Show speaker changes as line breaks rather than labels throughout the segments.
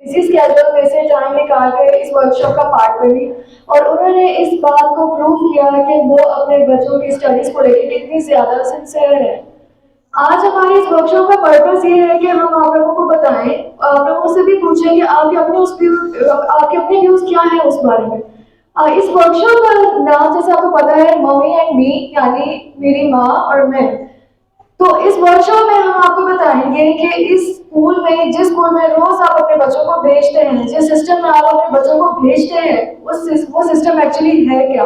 इसी स्केड्यूल में से टाइम निकाल कर इस वर्कशॉप का पार्ट बनी और उन्होंने इस बात को प्रूव किया कि वो अपने बच्चों की स्टडीज को लेकर कितनी ज्यादा सिंसियर है। आज हमारी इस वर्कशॉप का पर्पस ये है कि हम आप लोगों को बताएं, आप लोगों से भी पूछें कि आपके अपने व्यूज क्या है उस बारे में। इस वर्कशॉप का नाम जैसे आपको पता है मम्मी एंड मी, यानी मेरी माँ और मैं। तो इस वर्कशॉप में हम आपको बताएंगे कि इस स्कूल में, जिस स्कूल में रोज आप अपने बच्चों को भेजते हैं, जिस सिस्टम में आप अपने बच्चों को भेजते हैं, वो सिस्टम एक्चुअली है क्या,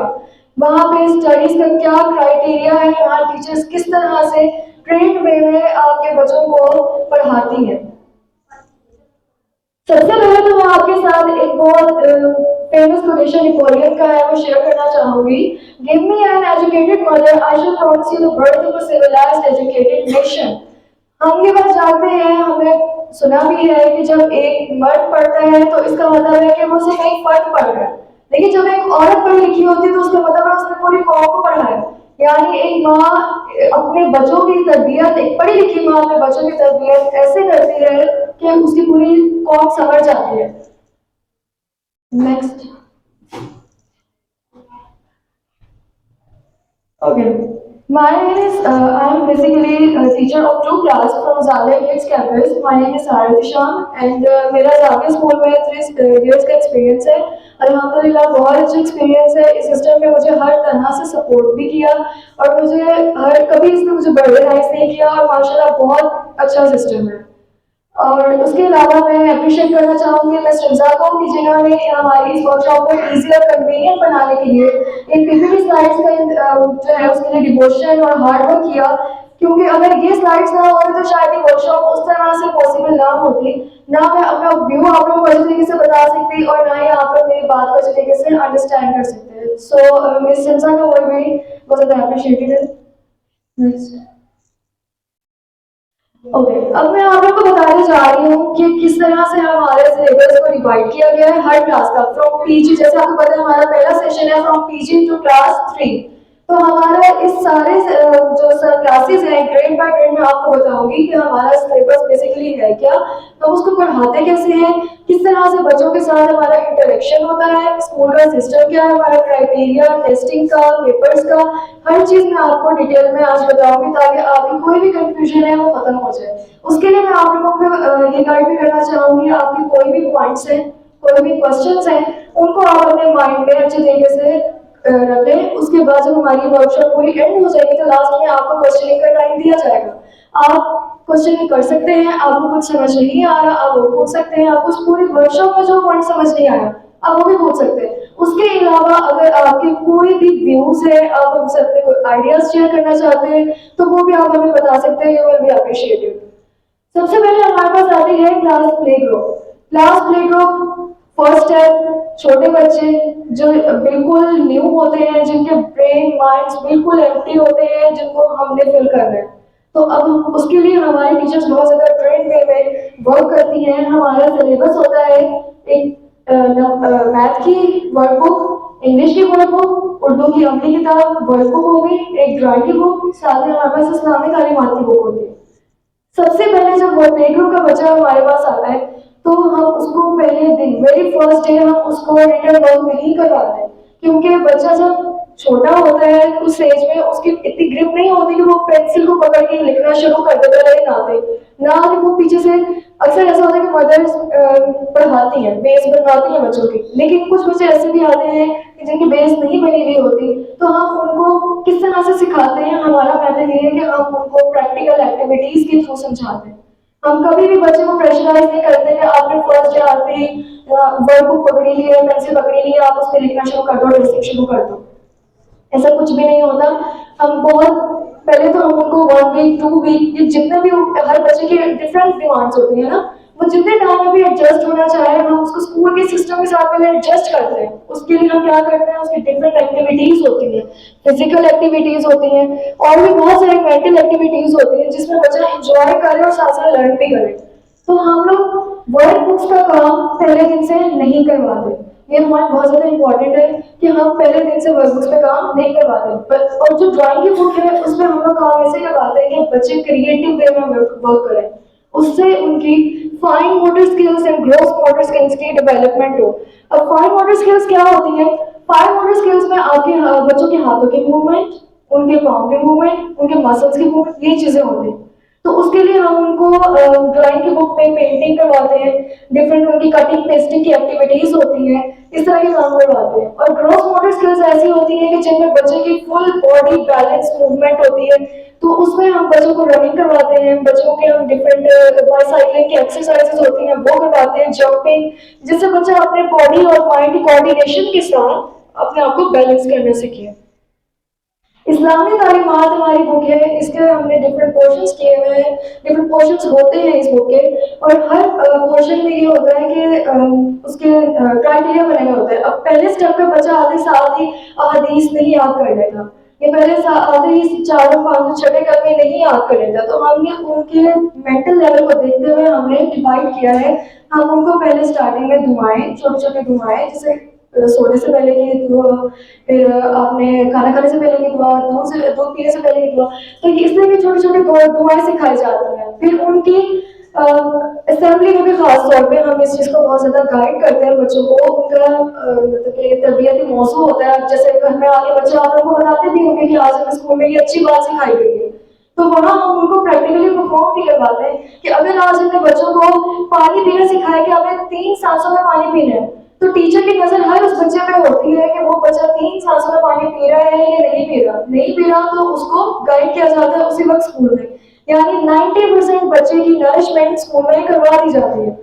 वहाँ पे स्टडीज का क्या क्राइटेरिया है, वहाँ टीचर्स किस तरह से ट्रेंड वे में आपके बच्चों को पढ़ाती है। सबसे पहले तो मैं आपके साथ एक बहुत फेमस कोटेशन नेपोलियन का है, वो शेयर करना चाहूंगी। Give me an educated mother, I shall promise you the birth of a civilised educated nation. हम ये बात जानते हैं, हमने सुना भी है कि जब एक मर्द पढ़ता है तो इसका मतलब है कि वो सिर्फ एक फर्द पढ़ रहा है, लेकिन जब एक औरत पढ़ी लिखी होती है तो उसका मतलब है उसने पूरी कौम को पढ़ा है। यानी एक माँ अपने बच्चों की तरबियत, एक पढ़ी लिखी माँ अपने बच्चों की तरबियत ऐसे करती है कि उसकी पूरी कौम समझ जाती है। Next. Okay. My name is, I am basically a teacher of two class from Zalia Kids campus. My name is Sarati Sham and मेरा Zalia स्कूल में 3 years का एक्सपीरियंस है। अल्हम्दुलिल्लाह बहुत अच्छा एक्सपीरियंस है। इस सिस्टम ने मुझे हर तरह से सपोर्ट भी किया और मुझे हर कभी इसने मुझे बर्डनाइज नहीं किया और माशाल्लाह बहुत अच्छा सिस्टम है। और उसके अलावा मैं अप्रिशिएट करना चाहूँगी मिस रिजा को कि जिन्होंने हमारी इस वर्कशॉप को ईजी और कन्वीनियंट बनाने के लिए इन पीपीटी स्लाइड्स का जो है उसके लिए डिवोशन और हार्ड वर्क किया, क्योंकि अगर ये स्लाइड्स ना होते तो शायद ये वर्कशॉप उस तरह से पॉसिबल ना होती, ना मैं अपना व्यू आप लोगों को अच्छे तरीके से बता सकती और ना ही आप लोग मेरी बात को अच्छे तरीके से अंडरस्टैंड कर सकते। सो मिस रिजा का वर्क भी बहुत अप्रिशिएटेड। ओके, अब मैं आप लोग को बताने जा रही हूँ कि किस तरह से हमारे सिलेबस को डिवाइड किया गया है हर क्लास का, फ्रॉम पीजी, जैसे आपको पता है हमारा पहला सेशन है फ्रॉम पीजी टू क्लास 3। तो हमारा इस सारे जो क्लासेस हैं ग्रेड बाय ग्रेड में आपको बताऊंगी कि हमारा सिलेबस बेसिकली है क्या, हम उसको पढ़ाते कैसे हैं, किस तरह से बच्चों के साथ हमारा इंटरेक्शन होता है, स्कूल का सिस्टम क्या है, हमारा क्राइटेरिया टेस्टिंग का, पेपर्स का, हर चीज मैं आपको डिटेल में आज बताऊंगी ताकि आपकी कोई भी कंफ्यूजन है वो खत्म हो जाए। उसके लिए मैं आप लोगों को ये गाइड भी करना चाहूंगी, आपकी कोई भी पॉइंट्स हैं, कोई भी क्वेश्चंस हैं, उनको आप अपने माइंड में अच्छे तरीके से रख लें। उसके बाद जब हमारी वर्कशॉप पूरी एंड हो जाएगी तो लास्ट में आपको क्वेश्चनिंग का टाइम दिया जाएगा। आप क्वेश्चनिंग कर सकते हैं, आपको कुछ समझ नहीं आ रहा आप वो पूछ सकते हैं, आपको उस पूरी वर्कशॉप में जो पॉइंट समझ नहीं आया आप वो भी पूछ सकते हैं। उसके अलावा अगर आपके कोई भी व्यूज है, आप हमसे अपने कोई आइडियाज शेयर करना चाहते हैं तो वो भी आप हमें बता सकते हैं, यू विल बी अप्रिशिएटेड। सबसे पहले हमारे पास आती है class play group. Class play group first है छोटे बच्चे जो बिल्कुल न्यू होते हैं, जिनके ब्रेन माइंड्स बिल्कुल एम्प्टी होते हैं, जिनको हमने फिल करना है। तो अब उसके लिए हमारी टीचर्स बहुत ज्यादा ट्रेन वे में वर्क करती हैं। हमारा सिलेबस होता है एक मैथ की वर्कबुक, इंग्लिश की वर्कबुक, उर्दू की अमली किताब वर्कबुक होगी, एक ड्राइंग की बुक, साथ में हमारे पास इस्लामिक तालीमात की बुक होती है। सबसे पहले जब वो प्ले ग्रुप का बच्चा हमारे पास आता है तो हम उसको पहले दिन वेरी फर्स्ट डे हम उसको रिटर्न वर्क नहीं करवाते, क्योंकि बच्चा जब छोटा होता है उस एज में उसकी इतनी ग्रिप नहीं होती कि वो पेंसिल को पकड़ के लिखना शुरू कर देता है नाते ना कि वो पीछे से। अक्सर ऐसा होता है कि मदर्स पढ़ाती हैं, बेस बनवाती हैं बच्चों की, लेकिन कुछ बच्चे ऐसे भी आते हैं कि जिनकी बेस नहीं बनी हुई होती, तो हम उनको किस तरह से सिखाते हैं। हमारा मेथड ये है कि हम उनको प्रैक्टिकल एक्टिविटीज के थ्रू समझाते हैं। हम कभी भी बच्चे को प्रेशराइज नहीं करते कि आपने फर्स्ट डे आते ही वर्कबुक पकड़ी ली है, पेंसिल पकड़ी ली है, आप उस पर लिखना शुरू कर दो, ड्रेसिंग शुरू कर दो, ऐसा कुछ भी नहीं होता। हम बहुत पहले तो हम उनको 1 वीक 2 वीक, ये जितने भी हर बच्चे की डिफरेंट डिमांड्स होती है ना, वो जितने टाइम में भी एडजस्ट होना चाहे हम उसको स्कूल के सिस्टम के साथ पहले एडजस्ट करते हैं। उसके लिए हम क्या करते हैं, उसकी डिफरेंट एक्टिविटीज होती हैं, फिजिकल एक्टिविटीज होती हैं और भी बहुत सारी मेंटल एक्टिविटीज होती हैं जिसमें बच्चा एंजॉय करे और साथ साथ लर्न भी करे। तो हम लोग वर्क बुक्स का काम पहले दिन से नहीं करवाते, ये पॉइंट बहुत ज्यादा इंपॉर्टेंट है कि हम पहले दिन से वर्क बुक्स पे काम नहीं करवाते। और जो ड्राइंग की बुक है उसमें हम लोग काम ऐसे करवाते हैं कि बच्चे क्रिएटिव वे में वर्क करें। उससे उनकी fine motor skills and gross motor skills की डेवलपमेंट हो। अब फाइन मोटर स्किल्स क्या होती है? फाइन मोटर स्किल्स में आपके बच्चों के हाथों के मूवमेंट, उनके पाँव के मूवमेंट, उनके मसल्स की मूवमेंट, ये चीजें होती हैं। तो उसके लिए हम उनको ड्राइंग की बुक में पेंटिंग करवाते हैं, डिफरेंट उनकी कटिंग पेस्टिंग की एक्टिविटीज होती हैं, इस तरह के काम करवाते हैं। और ग्रॉस मोटर स्किल्स ऐसी होती हैं कि जिनमें बच्चे की फुल बॉडी बैलेंस मूवमेंट होती है, तो उसमें हम बच्चों को रनिंग करवाते हैं, बच्चों के हम डिफरेंट बाइसाइकिलिंग की एक्सरसाइजेस होती हैं वो करवाते हैं, जंपिंग, जिससे बच्चा अपने बॉडी और माइंड की कोऑर्डिनेशन के साथ अपने आप को बैलेंस करना सीखे। इस्लामी तालीमात हमारी बुक है, इसके हमने डिफरेंट पोर्शंस किए हुए हैं, डिफरेंट पोर्शंस होते हैं इस बुक के, और हर पोर्शन में ये होता है कि उसके क्राइटेरिया बने हुए होते हैं। अब पहले स्टेप पे बच्चा आधे साथ ही अहदीस नहीं याद कर लेता, ये पहले आधे ही चारों पांचों छठे कलमे नहीं याद कर लेता, तो हमने उनके मेंटल लेवल को देखते हुए हमने डिवाइड किया है। हम उनको पहले स्टार्टिंग में दुआएं, छोटे छोटे दुआएं, जैसे सोने से पहले की दुआ, फिर आपने खाना खाने से पहले की दुआ, दूध पीने से पहले की दुआ, तो इसलिए भी छोटी छोटी दुआएं सिखाई जाती हैं। फिर उनकी असेंबली में भी खास तौर पे हम इस चीज को बहुत ज्यादा गाइड करते हैं बच्चों को, उनका मतलब कि तरबियती मौजू होता है। जैसे घर में आके बच्चे आप लोगों को बताते भी होंगे कि आज हमें स्कूल में ये अच्छी बात सिखाई गई है, तो वहाँ हम उनको प्रैक्टिकली परफॉर्म भी करवाते हैं कि अगर आज हमने बच्चों को पानी पीना सिखाया कि हमें 3 सांसों में पानी पीना है, तो टीचर की नजर हर उस बच्चे पे होती है कि वो बच्चा 3 सांसों में पानी पी रहा है या नहीं पी रहा। नहीं पी रहा तो उसको गाइड किया जाता है उसी वक्त स्कूल में, यानी 90% बच्चे की नरिशमेंट स्कूल में करवा दी जाती है।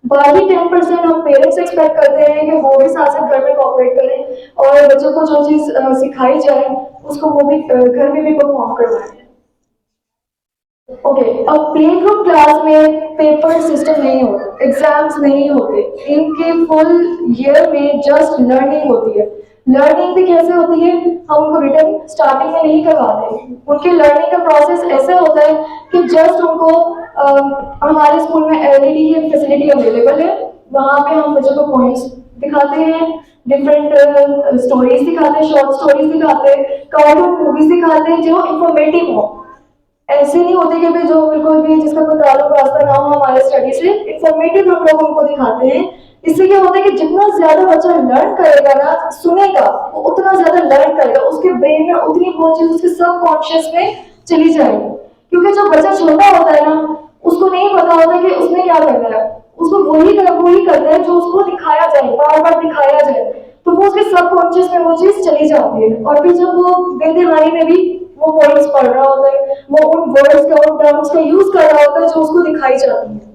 बाकी 10% हम पेरेंट्स एक्सपेक्ट करते हैं कि वो भी साथ साथ घर में कॉपरेट करें और बच्चों को जो चीज सिखाई जाए उसको वो भी घर में भी परफॉर्म करवाएं। ओके, अब प्ले ग्रुप क्लास में पेपर सिस्टम नहीं होता, एग्जाम्स नहीं होते, इनके फुल ईयर में जस्ट लर्निंग होती है। लर्निंग भी कैसे होती है? हम उनको रिटर्न स्टार्टिंग में नहीं करवाते, उनके लर्निंग का प्रोसेस ऐसा होता है कि जस्ट उनको हमारे स्कूल में एलईडी की फैसिलिटी अवेलेबल है, वहाँ पे हम बच्चों को पॉइंट्स दिखाते हैं, डिफरेंट स्टोरीज दिखाते हैं, शॉर्ट स्टोरीज दिखाते हैं, कार्टून मूवीज दिखाते हैं जो इंफॉर्मेटिव हो। ऐसे नहीं होते कि भाई जो बिल्कुल भी जिसका कोई ताल्लुक वास्ता ना हो हमारे स्टडी से, इंफॉर्मेटिव हम लोग उनको दिखाते हैं। इससे क्या होता है कि जितना ज्यादा बच्चा लर्न करेगा ना, सुनेगा, वो उतना ज्यादा लर्न करेगा, उसके ब्रेन में उतनी वो चीज उसके सबकॉन्शियस में चली जाएगी। क्योंकि जो बच्चा छोटा होता है ना, उसको नहीं पता होता कि उसने क्या करना है, उसको वही करता है जो उसको दिखाया जाए, बार बार दिखाया जाए, तो वो उसके सबकॉन्शियस में वो चीज चली जाती है, और फिर जब वो बेदहानी में भी वो पॉइंट्स पढ़ रहा होता है, वो उन वर्ड्स का उन टर्म्स का यूज कर रहा होता है जो उसको दिखाई जाती है।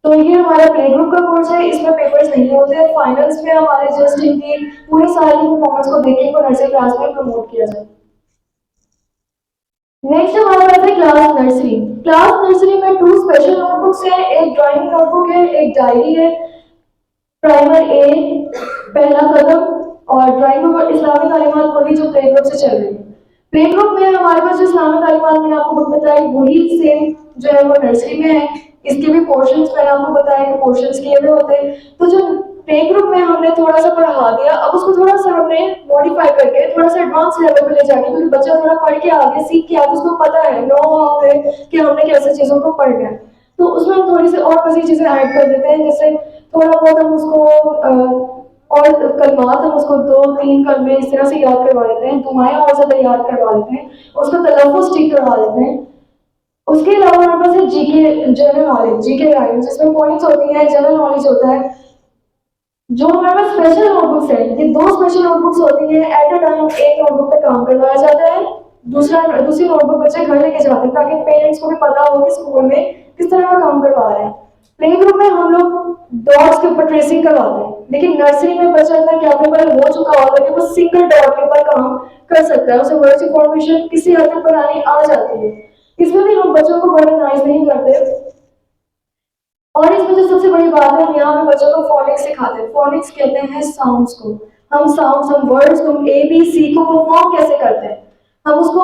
तो ये हमारा प्ले ग्रुप का कोर्स है, इसमें पेपर्स नहीं होते, फाइनल्स में हमारे जस्ट इनकी पूरे साल की परफॉर्मेंस को देख के इनको नर्सरी क्लास में प्रमोट किया जाए। नेक्स्ट हमारे पास है क्लास नर्सरी। क्लास नर्सरी में 2 स्पेशल नोटबुक्स है, एक ड्राइंग नोटबुक है, एक डायरी है। प्राइमर ए, पहला कदम, और ड्राइंग बुक और इस्लामी तालीमात वही जो प्ले ग्रुप से चल रही है। प्ले ग्रुप में हमारे पास जो इस्लामी तालीमात मैंने आपको बुक बताई वही सेम जो है वो नर्सरी में है। इसके भी पोर्शंस मैंने आपको बताया कि पोर्शंस किए हुए होते हैं। तो जो प्ले ग्रुप में हमने थोड़ा सा पढ़ा दिया, अब उसको थोड़ा सा हमने मॉडिफाई करके थोड़ा सा एडवांस लेवल पे ले जाके, क्योंकि बच्चा थोड़ा पढ़ के आगे सीख के आगे उसको पता है, नो हाउ है कि हमने कैसे चीजों को पढ़ना है, तो उसमें हम थोड़ी सी और मजीद चीजें ऐड कर देते हैं। जैसे थोड़ा बहुत हम उसको और कलमात हम उसको 2-3 कलमे इस तरह से याद करवा देते हैं, दुआएं और ज्यादा याद करवा देते हैं, उसको तलफ़ुज़ ठीक करवा देते हैं। उसके अलावा हमारे पास है GK, general knowledge, GK rhymes, जिसमें पॉइंट्स होती है, जनरल नॉलेज होता है। जो हमारे पास स्पेशल नोटबुक्स है, ये 2 स्पेशल नोटबुक्स होती हैं, एट अ टाइम एक नोटबुक पे काम करवाया जाता है, दूसरी नोटबुक बच्चे घर लेके जाते हैं ताकि पेरेंट्स को भी पता हो कि स्कूल में किस तरह का काम करवा रहे हैं। प्ले ग्रुप में हम लोग डॉट्स के ऊपर ट्रेसिंग करवाते हैं, लेकिन नर्सरी में बच्चा इतना कैपेबल हो चुका होता है कि वो सिंगल डॉट के ऊपर काम कर सकता है, उसे वर्ड्स की फॉर्मेशन किसी हद तक बनानी आ जाती है। इसमें भी हम बच्चों को बर्डनाइज नहीं करते। और इसमें जो सबसे बड़ी बात है, हम यहाँ पे बच्चों को फोनिक्स सिखाते हैं। फोनिक्स कहते हैं साउंड्स को, हम साउंड्स, हम वर्ड्स को, हम ए बी सी को परफॉर्म कैसे करते हैं, हम उसको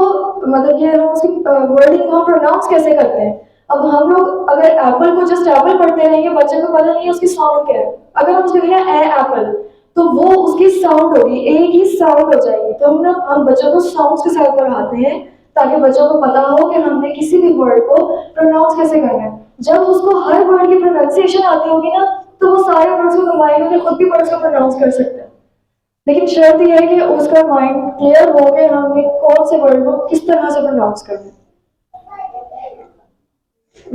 मतलब ये हम उसकी वर्डिंग को हम प्रोनाउंस कैसे करते हैं। अब हम लोग अगर एप्पल को जस्ट एप्पल पढ़ते रहेंगे, बच्चे को पता नहीं है उसकी साउंड क्या है। अगर हम उसके लिए ए एप्पल, तो वो उसकी साउंड होगी, ए की साउंड हो जाएगी। तो हम बच्चों को साउंड्स के साथ पढ़ाते हैं ताकि बच्चों को पता हो कि हमने किसी भी वर्ड को प्रोनाउंस कैसे करना है। जब उसको हर वर्ड की प्रोनाउंसिएशन आती होगी ना, तो वो सारे वर्ड्स को कंबाइन होकर खुद भी वर्ड्स को प्रोनाउंस कर सकता है। लेकिन शर्त यह है कि उसका माइंड क्लियर हो गया हमने कौन से वर्ड को किस तरह से प्रोनाउंस करना है।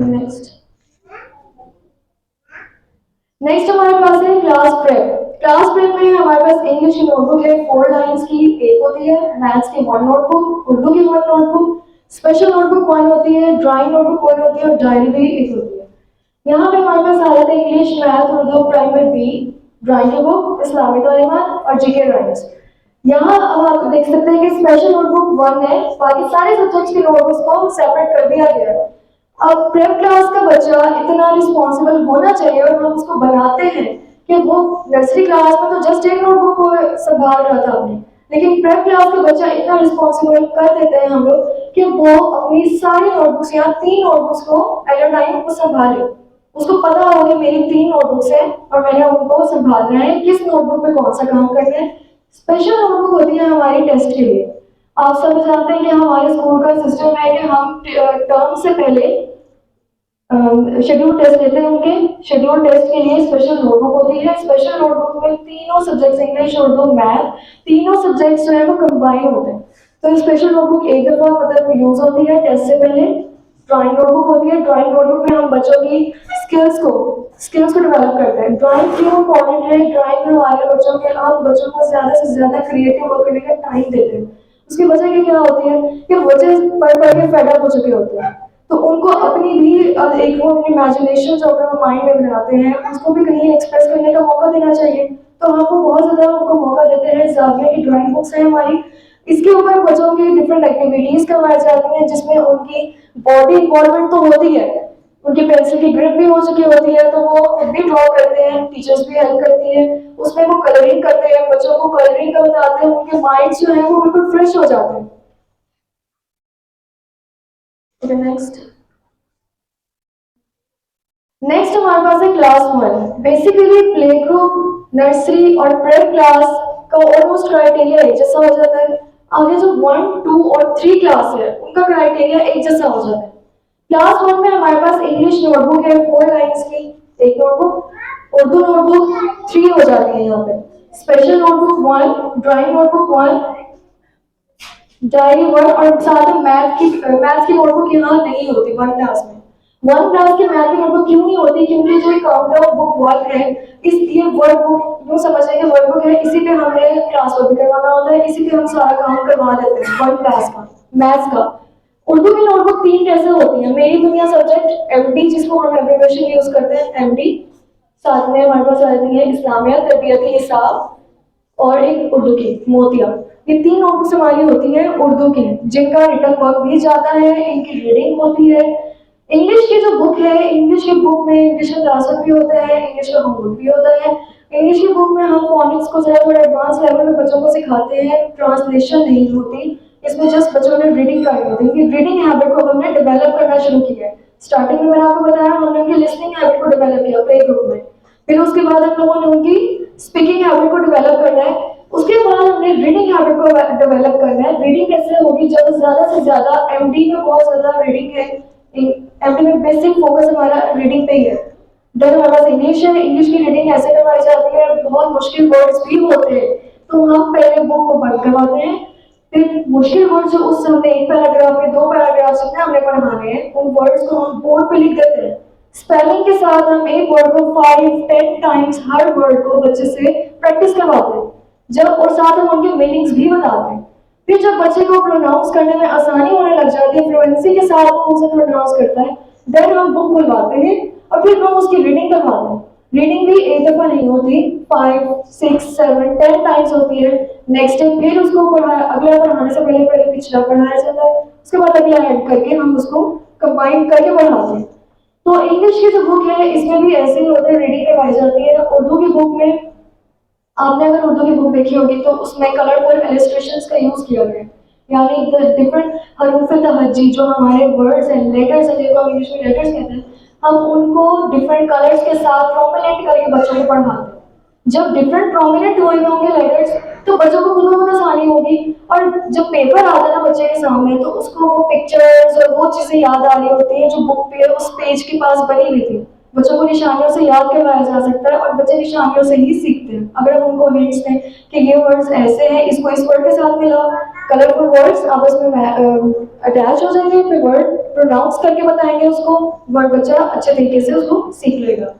नेक्स्ट नेक्स्ट हमारे पास है क्लास प्रेप। क्लास प्रेप में हमारे पास इंग्लिश की नोटबुक है 4 लाइन्स की, एक होती है, मैथ्स की 1 नोटबुक, उर्दू की 1 नोटबुक, स्पेशल नोटबुक 1 होती है, ड्राइंग नोटबुक 1 होती है और डायरी भी 1 होती है। यहाँ पे हमारे पास आ जाता है English, math, Urdu, primer B, drawing की बुक, इस्लामी तालीमात और जीके राइम्स। यहाँ अब आप देख सकते हैं कि स्पेशल नोटबुक 1 है, बाकी सारे सब्जेक्ट्स के नोटबुक्स को सेपरेट कर दिया गया है। अब प्रेप क्लास का बच्चा इतना रिस्पॉन्सिबल होना चाहिए और हम उसको बनाते हैं कि वो नर्सरी क्लास में तो जस्ट एक नोटबुक को संभाल रहा था अपने, लेकिन प्रेप क्लास का बच्चा इतना रिस्पॉन्सिबल कर देते हैं हम लोग कि वो अपनी सारी नोटबुक्स या 3 नोटबुक्स को एट अ टाइम को संभाले। उसको पता हो कि मेरी 3 नोटबुक्स हैं और मैंने उनको संभालना है, किस नोटबुक पे कौन सा काम करना है। स्पेशल नोटबुक होती है हमारी टेस्ट के लिए। आप सब जानते हैं कि हमारे स्कूल का सिस्टम है कि हम टर्म से पहले शेड्यूल टेस्ट लेते हैं। उनके शेड्यूल टेस्ट के लिए स्पेशल नोटबुक होती है। स्पेशल नोटबुक में तीनों सब्जेक्ट्स इंग्लिश, उर्दू, मैथ, तीनों सब्जेक्ट्स जो है वो कंबाइन होते हैं। तो स्पेशल नोटबुक एक दफा मतलब यूज होती है टेस्ट से पहले। ड्राइंग नोटबुक होती है। ड्राइंग नोटबुक में हम बच्चों की स्किल्स को डेवलप करते हैं। ड्राइंग क्यों इम्पोर्टेंट है? ड्राइंग में हमारे बच्चों के हम बच्चों को ज्यादा से ज्यादा क्रिएटिव वर्क करने का टाइम देते हैं। उसकी वजह क्या होती है कि बच्चे पढ़ पढ़ के फेड अप हो चुके होते हैं, तो उनको अपनी भी एक वो अपनी इमेजिनेशन जो अपने माइंड में बनाते हैं उसको भी कहीं एक्सप्रेस करने का मौका देना चाहिए। तो हम वो बहुत ज्यादा उनको मौका देते हैं। जाविया की ड्राइंग बुक्स है हमारी, इसके ऊपर बच्चों की डिफरेंट एक्टिविटीज करवाई जाती हैं जिसमें उनकी बॉडी इन्वॉल्वमेंट तो होती है, उनकी पेंसिल की ग्रिप भी हो चुकी होती है, तो वो खुद भी ड्रॉ करते हैं, टीचर्स भी हेल्प करती है। उसमें वो कलरिंग करते हैं, बच्चों को कलरिंग का बताते हैं, उनके माइंड जो है वो बिल्कुल फ्रेश हो जाते हैं। नेक्स्ट नेक्स्ट हमारे पास है class 1। Basically play group, nursery और प्रेप क्लास का ऑलमोस्ट क्राइटेरिया एक जैसा हो जाता है। आगे जो 1, 2 और 3 क्लास है उनका क्राइटेरिया एक जैसा हो जाता है। क्लास 1 में हमारे पास इंग्लिश नोटबुक है 4 लाइन्स की, एक नोटबुक, उर्दू नोटबुक 3 हो जाती है यहाँ पे, special notebook 1, drawing notebook 1, diary 1 और साथ में मैथ की नोटबुक यहाँ नहीं होती 1 क्लास में। 1 क्लास की मैथ की नोटबुक क्यों नहीं होती? क्योंकि जो काउंट बुक वर्क है, इस ये वर्क बुक यूँ समझिए कि वर्क बुक है, इसी पे हमें क्लास वर्क भी करवाना होता है, इसी पे हम सारा काम करवा देते हैं 1 क्लास का मैथ्स का। उर्दू की नोटबुक 3 कैसे होती है? मेरी दुनिया सब्जेक्ट एमडी, जिसको हम एब्रिविएशन यूज करते हैं एमडी, साथ में हमारे पास आती है इस्लामिया, तरबियती हिसाब और एक उर्दू की मोतिया। ये 3 नोटबुक्स हमारी होती हैं उर्दू की, जिनका रिटर्न वर्क भी जाता है, इनकी रीडिंग होती है। इंग्लिश की जो बुक है, इंग्लिश की बुक में इंग्लिश का क्लास वर्क भी होता है, इंग्लिश का होमवर्क भी होता है। इंग्लिश की बुक में हम फोनिक्स को जरा थोड़ा एडवांस लेवल में बच्चों को सिखाते हैं, ट्रांसलेशन नहीं होती इसमें, जस्ट बच्चों ने रीडिंग करनी होती है। रीडिंग हैबिट को हमने डेवलप करना शुरू किया है। स्टार्टिंग में मैंने आपको बताया हमने उनकी लिसनिंग हैबिट को डेवलप किया प्ले ग्रुप में, फिर उसके बाद हम लोगों ने उनकी स्पीकिंग हैबिट को डेवलप करना है, उसके बाद हमने रीडिंग हैबिट को डेवलप करना है। रीडिंग कैसे होगी? जब ज्यादा से ज्यादा एमडी में बहुत ज्यादा रीडिंग है, एमडी में बेसिक फोकस हमारा रीडिंग पे ही है। जब हमारे पास इंग्लिश है, इंग्लिश की रीडिंग ऐसे करवाई जाती है, बहुत मुश्किल वर्ड्स भी होते हैं, तो हम पहले बुक को बंद करवाते हैं, फिर मुश्किल वर्ड जो उससे हमने 1 पैराग्राफ में 2 पैराग्राफ जितने हमने पढ़ाने हैं उन वर्ड्स को हम बोर्ड पे लिख देते हैं। स्पेलिंग के साथ हम एक वर्ड को 5-10 टाइम्स हर वर्ड को बच्चे से प्रैक्टिस करवाते हैं, जब और साथ हम उनके मीनिंग्स भी बताते हैं। फिर जब बच्चे को प्रोनाउंस करने में आसानी होने लग जाती है, फ्लुएंसी के साथ वो उसे प्रोनाउंस करता है, देन हम बुक बुलवाते हैं और फिर हम उसकी रीडिंग करवाते हैं। रीडिंग भी एक दफा नहीं होती, 5, 6, 7, 10 टाइम्स होती है। नेक्स्ट डे फिर उसको अगला पढ़ाने से पहले पहले पिछला पढ़ाया जाता है, उसके बाद अगला ऐड करके हम उसको कंबाइन करके पढ़ाते हैं। तो इंग्लिश की जो बुक है इसमें भी ऐसे ही होता है, रीडिंग करवाई जाती है। उर्दू की बुक में आपने अगर उर्दू की बुक देखी होगी तो उसमें कलरफुल इलस्ट्रेशंस का यूज किया गया है, यानी द डिफरेंट हरूफ तहज्जी जो हमारे वर्ड्स हैं, लेटर्स हैं, जिनको हम इंग्लिश में लेटर्स कहते हैं, हम उनको डिफरेंट कलर्स के साथ प्रोमिनेंट करके बच्चों को पढ़ाते हैं। जब डिफरेंट प्रोमिनेंट हुए होंगे लेटर्स तो बच्चों को खुद ब खुद आसानी होगी। और जब पेपर आता है ना बच्चे के सामने तो उसको वो पिक्चर्स और वो चीजें याद आ रही होती है जो बुक पे उस पेज के पास बनी हुई थी। बच्चों को निशानियों से याद करवाया जा सकता है और बच्चे निशानियों से ही सीखते हैं। अगर हम उनको हिंट्स दें कि ये वर्ड्स ऐसे हैं, इसको इस वर्ड के साथ मिलाओ, कलरफुल वर्ड्स आपस में अटैच हो जाएंगे, फिर वर्ड प्रोनाउंस करके बताएंगे उसको, वर्ड बच्चा अच्छे तरीके से उसको सीख लेगा।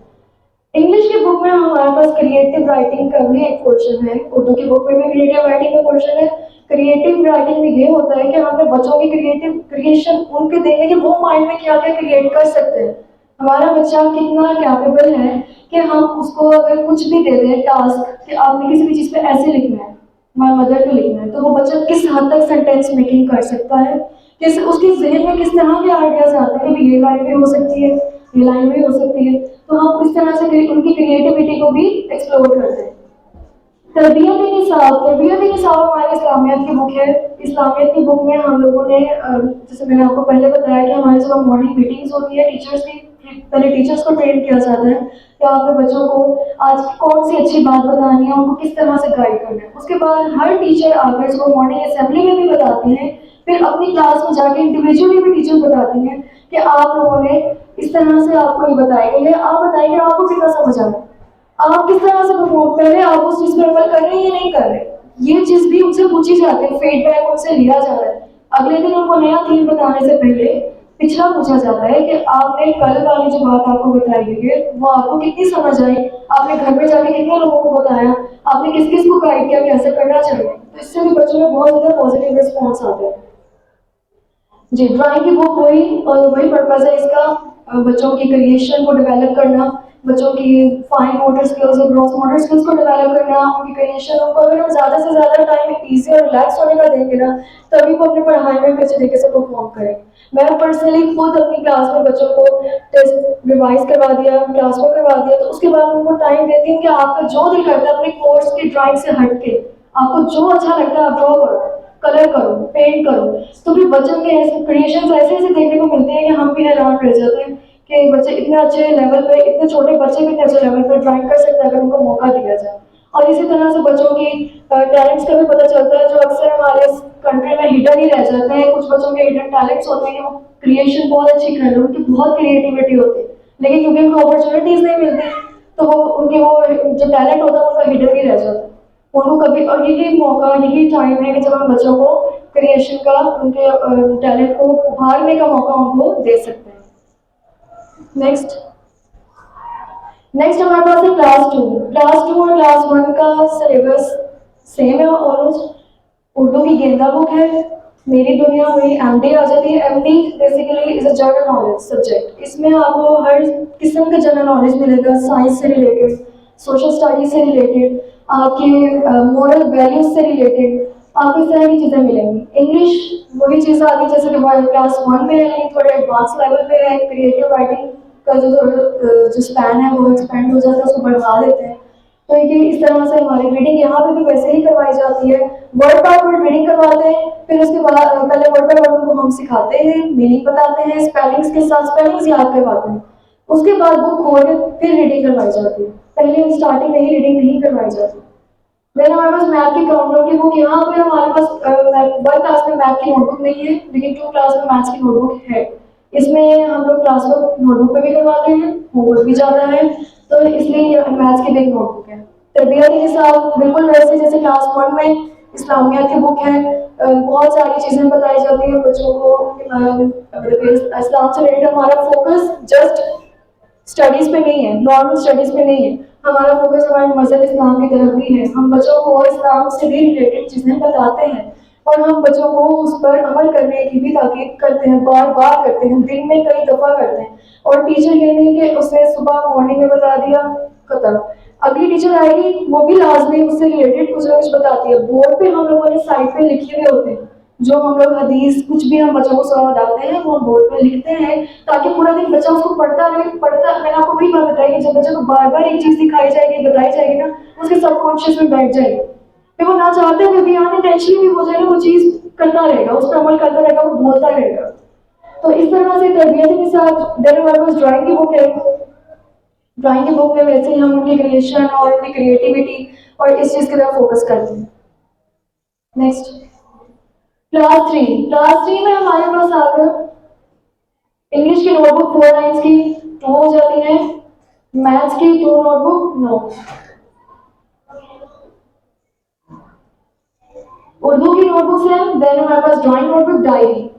इंग्लिश की बुक में हमारे पास क्रिएटिव राइटिंग का भी एक पोर्शन है, उर्दू की बुक में भी क्रिएटिव राइटिंग का पोर्शन है। क्रिएटिव राइटिंग में ये होता है कि हमें बच्चों की क्रिएटिव क्रिएशन उनके देखें कि वो माइंड में क्या क्या क्रिएट कर सकते हैं। हमारा बच्चा कितना कैपेबल है कि हम उसको अगर कुछ भी दे दें टास्क कि आपने किसी भी चीज़ पे ऐसे लिखना है, माय मदर को लिखना है, तो वो बच्चा किस हद तक सेंटेंस मेकिंग कर सकता है, किस उसके जहन में किस तरह के आइडियाज आते हैं कि ये लाइन भी हो सकती है, ये लाइन भी हो सकती है। तो हम इस तरह से उनकी क्रिएटिविटी को भी एक्सप्लोर करते हैं। तरबियत निसाब हमारे इस्लामियत की बुक है। इस्लामियत की बुक में हम लोगों ने जैसे मैंने आपको पहले बताया कि हमारे सुबह मॉर्निंग मीटिंग्स होती है टीचर्स की। पहले टीचर्स को ट्रेन किया जाता है कि आपके बच्चों को आज कौन सी अच्छी बात बतानी है, उनको किस तरह से गाइड करना है। उसके बाद हर टीचर आकर इसको मॉर्निंग असेंबली में भी बताते हैं, फिर अपनी क्लास में जाके इंडिविजुअली भी टीचर बताती हैं कि आप लोगों ने इस तरह से आपको ये बताया गया है, आप बताइए आपको कितना समझ आ रहा है, आप किस तरह से परफॉर्म पहले आप उस चीज पर अमल कर रहे हैं या नहीं कर रहे। ये चीज भी उनसे पूछी जाती है, फीडबैक उनसे लिया जा रहा है। अगले दिन उनको नया थीम बताने से पहले पिछला पूछा जाता है कि आपने कल वाली जो बात आपको बताई गई है वो आपको कितनी समझ आई, आपने घर में जाके कितने लोगों को बताया, आपने किस किस को गाइड किया कैसे करना चाहिए। तो इससे भी बच्चों में बहुत ज्यादा पॉजिटिव रिस्पॉन्स आता है। जी, ड्राइंग की बुक वही और वही पर्पज है इसका, बच्चों की क्रिएशन को डेवलप करना, बच्चों की फाइन मोटर स्किल्स और ग्रॉस मोटर स्किल्स को डेवलप करना, उनकी क्रिएशन। उनको अगर हम ज़्यादा से ज़्यादा टाइम ईजी और रिलैक्स होने का देंगे ना, तभी वो अपनी पढ़ाई में अच्छे तरीके से परफॉर्म करें। मैं पर्सनली खुद अपनी क्लास में बच्चों को टेस्ट रिवाइज करवा दिया, क्लास में करवा दिया, तो उसके बाद उनको टाइम देती हूँ कि आपका जो दिल करता है अपने कोर्स की ड्राइंग से हट के आपको जो अच्छा लगता है आप ड्रॉ करो, कलर करो, पेंट करो। तो फिर बच्चों के ऐसे क्रिएशंस ऐसे ऐसे देखने को मिलते हैं कि हम भी हैरान रह जाते हैं कि बच्चे इतने अच्छे लेवल पे, इतने छोटे बच्चे भी इतने अच्छे लेवल पे ड्राइंग कर सकते हैं अगर उनको मौका दिया जाए। और इसी तरह से बच्चों की टैलेंट्स का भी पता चलता है जो अक्सर हमारे कंट्री में हिडन ही रह जाते हैं। कुछ बच्चों के हिडन टैलेंट्स होते हैं कि वो क्रिएशन बहुत अच्छी कर रहे हैं, उनकी बहुत क्रिएटिविटी होती है, लेकिन क्योंकि उनको अपॉर्चुनिटीज नहीं मिलती तो वो उनके वो जो टैलेंट होता है उनका हिडन ही रह जाता है। उनको कभी, और यही मौका यही टाइम है कि जब हम बच्चों को क्रिएशन का, उनके टैलेंट को उभारने का मौका उनको दे सकते हैं। नेक्स्ट नेक्स्ट हमारे पास है क्लास टू और क्लास वन का सिलेबस सेम है ऑलमोस्ट। उर्दू की गेंदा बुक है, मेरी दुनिया में एमडी आ जाती है। MD basically is a general knowledge subject. इसमें आपको हर किस्म का जनरल नॉलेज मिलेगा, साइंस से रिलेटेड, सोशल स्टडीज से रिलेटेड, आपके मोरल वैल्यूज से रिलेटेड, आपको इस तरह की चीज़ें मिलेंगी। इंग्लिश वही चीज़ आ गई जैसे कि क्लास वन में है, थोड़े एडवांस लेवल पे है। क्रिएटिव राइटिंग का जो स्पैन है वो एक्सपेंड हो जाता है, उसको बढ़ा देते हैं। तो ये इस तरह से हमारी रीडिंग यहाँ पे भी वैसे ही करवाई जाती है। वर्ड बाय वर्ड रीडिंग करवाते हैं, फिर उसके बाद पहले वर्ड बाय वर्ड उनको हम सिखाते हैं, मीनिंग बताते हैं, स्पेलिंग्स के साथ स्पेलिंग्स याद करवाते हैं। उसके बाद बुक खोल के फिर रीडिंग करवाई जाती है। पहले स्टार्टिंग में ही रीडिंग नहीं करवाई जाती। देन हमारे पास मैथ की काउंटर की बुक, यहाँ पे हमारे पास वन क्लास में मैथ की नोटबुक नहीं है, लेकिन टू क्लास में मैथ्स की नोटबुक है। इसमें हम लोग क्लास वर्क नोटबुक पे भी करवाते हैं, होमवर्क भी ज़्यादा है, तो इसलिए मैथ्स की भी एक नोटबुक है। तरबियत के साथ बिल्कुल वैसे जैसे क्लास वन में इस्लामियात की बुक है, बहुत सारी चीज़ें बताई जाती हैं बच्चों को। इस्लाम से रिलेटेड हमारा फोकस जस्ट स्टडीज पे नहीं है, नॉर्मल स्टडीज पे नहीं है, हमारा फोकस हमारे मजहब इस्लाम की तरफ भी है। हम बच्चों को इस्लाम से भी रिलेटेड चीजें बताते हैं और हम बच्चों को उस पर अमल करने की भी ताकीद करते हैं, बार बार करते हैं, दिन में कई दफा करते हैं। और टीचर ये नहीं कि उसने सुबह मॉर्निंग में बता दिया खत्म, अगली टीचर आएगी वो भी लाजमी उससे रिलेटेड कुछ ना कुछ बताती है। बोर्ड पे हम लोगों ने साइड पे लिखे हुए होते हैं जो हम लोग हदीस कुछ भी हम बच्चों को समझाते हैं वो बोर्ड पे लिखते हैं, ताकि पूरा दिन बच्चा उसको पढ़ता रहे। पढ़ता, मैंने आपको वही बात बताई कि जब बच्चे को बार बार एक चीज दिखाई जाएगी, बताई जाएगी ना, उसके सबकॉन्शियस में बैठ जाएगी, फिर वो ना चाहते हुए भी आने टेंशन भी हो जाएगा, वो चीज करता रहेगा, उस पर अमल करता रहेगा, वो बोलता रहेगा। तो इस तरह से तरबियत के साथ देन हमारे पास ड्राइंग की बुक है। ड्राइंग की बुक में वैसे ही हम उनकी क्रिएशन और उनकी क्रिएटिविटी और इस चीज़ की तरफ फोकस करते हैं। नेक्स्ट, क्लास 3 में हमारे पास आकर इंग्लिश की नोटबुक 4 लाइन्स की 2 हो जाती है, मैथ्स की 2 नोटबुक 9, उर्दू की नोटबुक है, देन हमारे पास ड्राइंग नोटबुक, डायरी।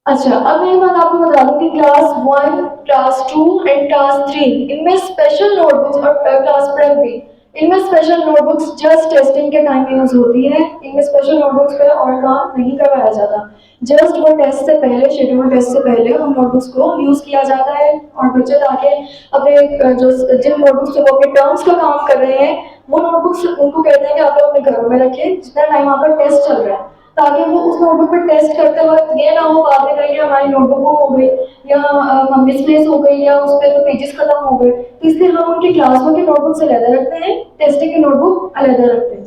अच्छा, अब मैं एक बात आपको बता दूं कि क्लास 1, क्लास 2 एंड क्लास 3 इनमें स्पेशल नोटबुक्स और क्लास प्रेप भी, इनमें स्पेशल नोटबुक्स जस्ट टेस्टिंग के टाइम यूज होती है। इनमें स्पेशल नोटबुक्स पे और काम नहीं करवाया जाता, जस्ट वो टेस्ट से पहले, शेड्यूल टेस्ट से पहले उन नोटबुक्स को यूज किया जाता है और बच्चे ताकि अपने जो जिन नोटबुक्स से वो अपने टर्म्स का काम कर रहे हैं वो नोटबुक्स उनको कहते हैं कि आप लोग अपने घरों में रखें जितना टाइम आपका टेस्ट चल रहा है, ताकि वो उस नोटबुक पे टेस्ट करते वक्त ये ना हो बाद में कहीं हमारी नोटबुक हो गई या मिसप्लेस हो गई या उस पर तो पेजेस खत्म हो गए, तो इसलिए हम उनकी क्लास वर्क की नोटबुक से अलग रखते हैं, टेस्टिंग की नोटबुक अलग रखते हैं।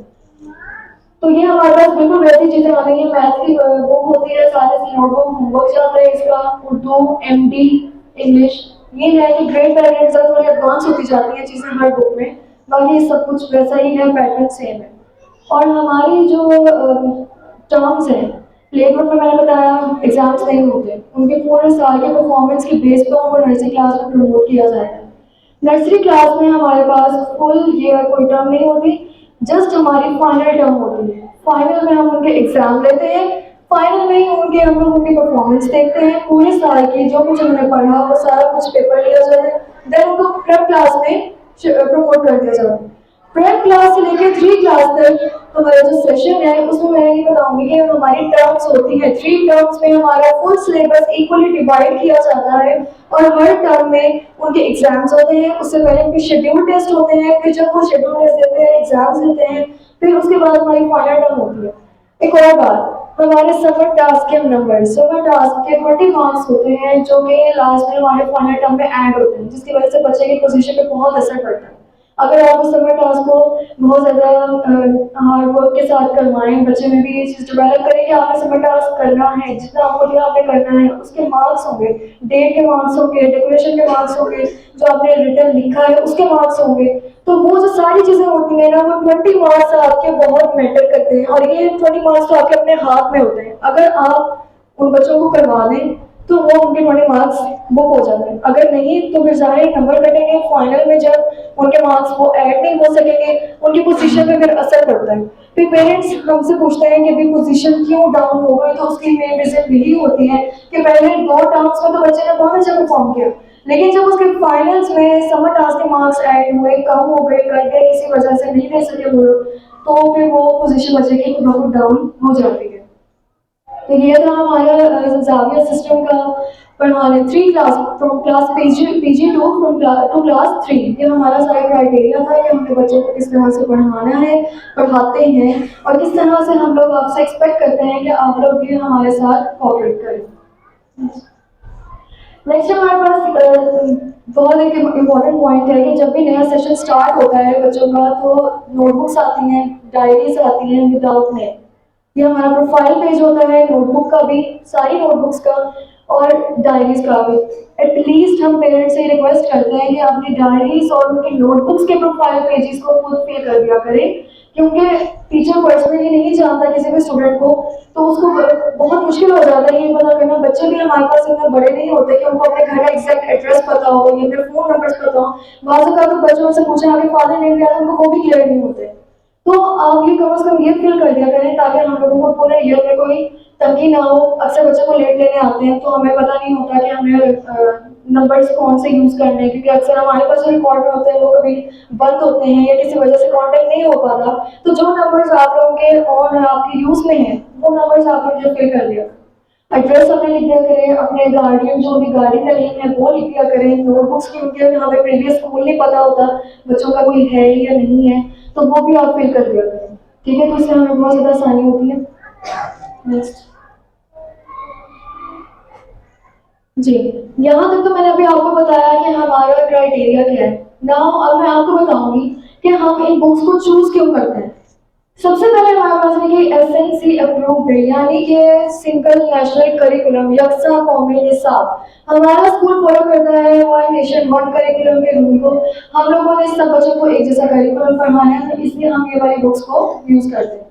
तो ये हमारे पास बिल्कुल वैसी चीजें आ गई है, मैथ की बुक होती है, साथ ही नोटबुक, होमवर्क जाता है इसका, उर्दू, एमडी, इंग्लिश, ये है कि ग्रेड पैटर्न से थोड़ी एडवांस होती जाती है चीजें हर बुक में, बाकी सब कुछ वैसा ही है, पैटर्न सेम है। और हमारी जो टर्म्स हैं, प्ले ग्रुप में मैंने बताया एग्जाम्स नहीं होते, उनके पूरे साल के परफॉर्मेंस की बेस पर उनको नर्सरी क्लास में प्रमोट किया जाता है। नर्सरी क्लास में हमारे पास फुल ईयर कोई टर्म नहीं होती, जस्ट हमारी फाइनल टर्म होती है। फाइनल में हम उनके एग्जाम लेते हैं, फाइनल में ही उनके हम लोग उनकी परफॉर्मेंस देखते हैं, पूरे साल की जो कुछ उन्होंने पढ़ा वो सारा कुछ पेपर लिया जाता है, देन उनको प्रेप क्लास में प्रमोट कर दिया जाता है। प्रेप क्लास से लेकर 3 क्लास तक हमारा जो सेशन है उसमें मैं ये बताऊंगी कि हमारी टर्म्स होती है, 3 टर्म्स में हमारा फुल सिलेबस इक्वली डिवाइड किया जाता है और हर टर्म में उनके एग्जाम्स होते हैं, उससे पहले उनके शेड्यूल टेस्ट होते हैं, फिर जब वो शेड्यूल टेस्ट देते हैं, एग्जाम्स देते हैं, फिर उसके बाद हमारी फाइनल टर्म होती है। एक और बात, हमारे समर टास्क के नंबर, समर टास्क के 20 मार्क्स होते हैं जो कि लास्ट में हमारे फाइनल टर्म में ऐड होते हैं, जिसकी वजह से बच्चे की पोजीशन पे बहुत असर पड़ता है। अगर आप उस समर टास्क को बहुत ज़्यादा हार्ड वर्क के साथ करवाएं, बच्चे में भी ये चीज़ डेवलप करें कि आपने समर टास्क करना है, जितना आपको दिया आपने करना है, उसके मार्क्स होंगे, डेट के मार्क्स होंगे, डेकोरेशन के मार्क्स होंगे, जो आपने रिटर्न लिखा है उसके मार्क्स होंगे, तो वो जो सारी चीज़ें होती हैं ना वो 20 मार्क्स आपके बहुत मैटर करते हैं और ये 20 मार्क्स तो आपके अपने हाथ में होते हैं। अगर आप उन बच्चों को करवा दें तो वो उनके 20 मार्क्स बुक हो जाते हैं, अगर नहीं तो फिर ज़ाहिर नंबर कटेंगे, फाइनल में जब उनके मार्क्स वो ऐड नहीं हो सकेंगे, उनकी पोजीशन पे फिर असर पड़ता है। फिर पेरेंट्स हमसे पूछते हैं कि अभी पोजीशन क्यों डाउन हो गई, तो उसकी मेन रीजन यही होती है कि पहले 2 टर्म्स में तो बच्चे ने बहुत अच्छा परफॉर्म किया, लेकिन जब उसके फाइनल्स में समर टास्क के मार्क्स ऐड हुए, कम हो गए, कट गए, किसी वजह से नहीं दे सके वो लोग, तो फिर वो पोजीशन बच्चे की बहुत डाउन हो जाती है। तो ये था हमारा जाविया सिस्टम का पढ़ाने 3 class, from class PG to two class 3, ये हमारा सारा क्राइटेरिया था कि हमने बच्चों को किस तरह से पढ़ाना है, पढ़ाते हैं और किस तरह से हम लोग आपसे एक्सपेक्ट करते हैं कि आप लोग भी हमारे साथ कोऑपरेट करें। नेक्स्ट हमारे पास बहुत एक इम्पॉर्टेंट पॉइंट है कि जब भी नया सेशन स्टार्ट होता है बच्चों का तो नोटबुक्स आती हैं, डायरीज आती हैं विदाउट नेम, ये हमारा प्रोफाइल पेज होता है नोटबुक का भी, सारी नोटबुक्स का और डायरीज का भी। एटलीस्ट हम पेरेंट्स से रिक्वेस्ट करते हैं कि अपनी डायरीज और उनकी नोटबुक्स के प्रोफाइल पेजेस को खुद फिल कर दिया करें, क्योंकि टीचर पर्सनली नहीं जानता किसी भी स्टूडेंट को, तो उसको बहुत मुश्किल हो जाता है ये पता करना। बच्चे भी हमारे पास इतने बड़े नहीं होते कि उनको अपने घर का एग्जैक्ट एड्रेस पता हो या फिर फोन नंबर्स पता हो, बाज़ औक़ात तो बच्चों से पूछे आपके फादर नेम क्या है, उनको वो भी क्लियर नहीं होते। तो आप ये कम से कम ये फील कर दिया करें ताकि हम लोगों को पूरे ईयर में कोई तंगी ना हो। अक्सर बच्चों को लेट लेने आते हैं तो हमें पता नहीं होता कि हमें नंबर्स कौन से यूज़ करने हैं, क्योंकि अक्सर हमारे पास जो रिकॉर्ड में होते हैं वो कभी बंद होते हैं या किसी वजह से कांटेक्ट नहीं हो पाता, तो जो नंबर्स आप लोगों के ऑन आपके यूज़ में हैं वो नंबर्स आप लोग जो फिल कर दिया, एड्रेस हमें लिख दिया करें, अपने गार्डियन जो भी गार्डियन का नेम है वो लिख दिया करें, नोटबुक्स की उनके हमें प्रीवियस स्कूल नहीं पता होता बच्चों का कोई है या नहीं है तो वो भी आप फिल कर दिया करें, ठीक है, तो इससे हमें बहुत ज़्यादा आसानी होती है। नेक्स्ट जी, यहाँ तक तो मैंने अभी आपको बताया कि हमारा क्राइटेरिया क्या है। नाउ अब मैं आपको बताऊंगी कि हम इन बुक्स को चूज क्यों करते हैं। सबसे पहले हमारे पास है कि एसएनसी अप्रूव्ड है, यानी कि सिंगल नेशनल करिकुलम, यकसा कौमी निसाब। हमारा स्कूल फॉलो करता है वन नेशन वन करिकुलम के रूल को। हम लोगों ने सब बच्चों को एक जैसा करिकुलम पढ़ाना है, तो इसलिए हम ये वाली बुक्स को यूज करते हैं।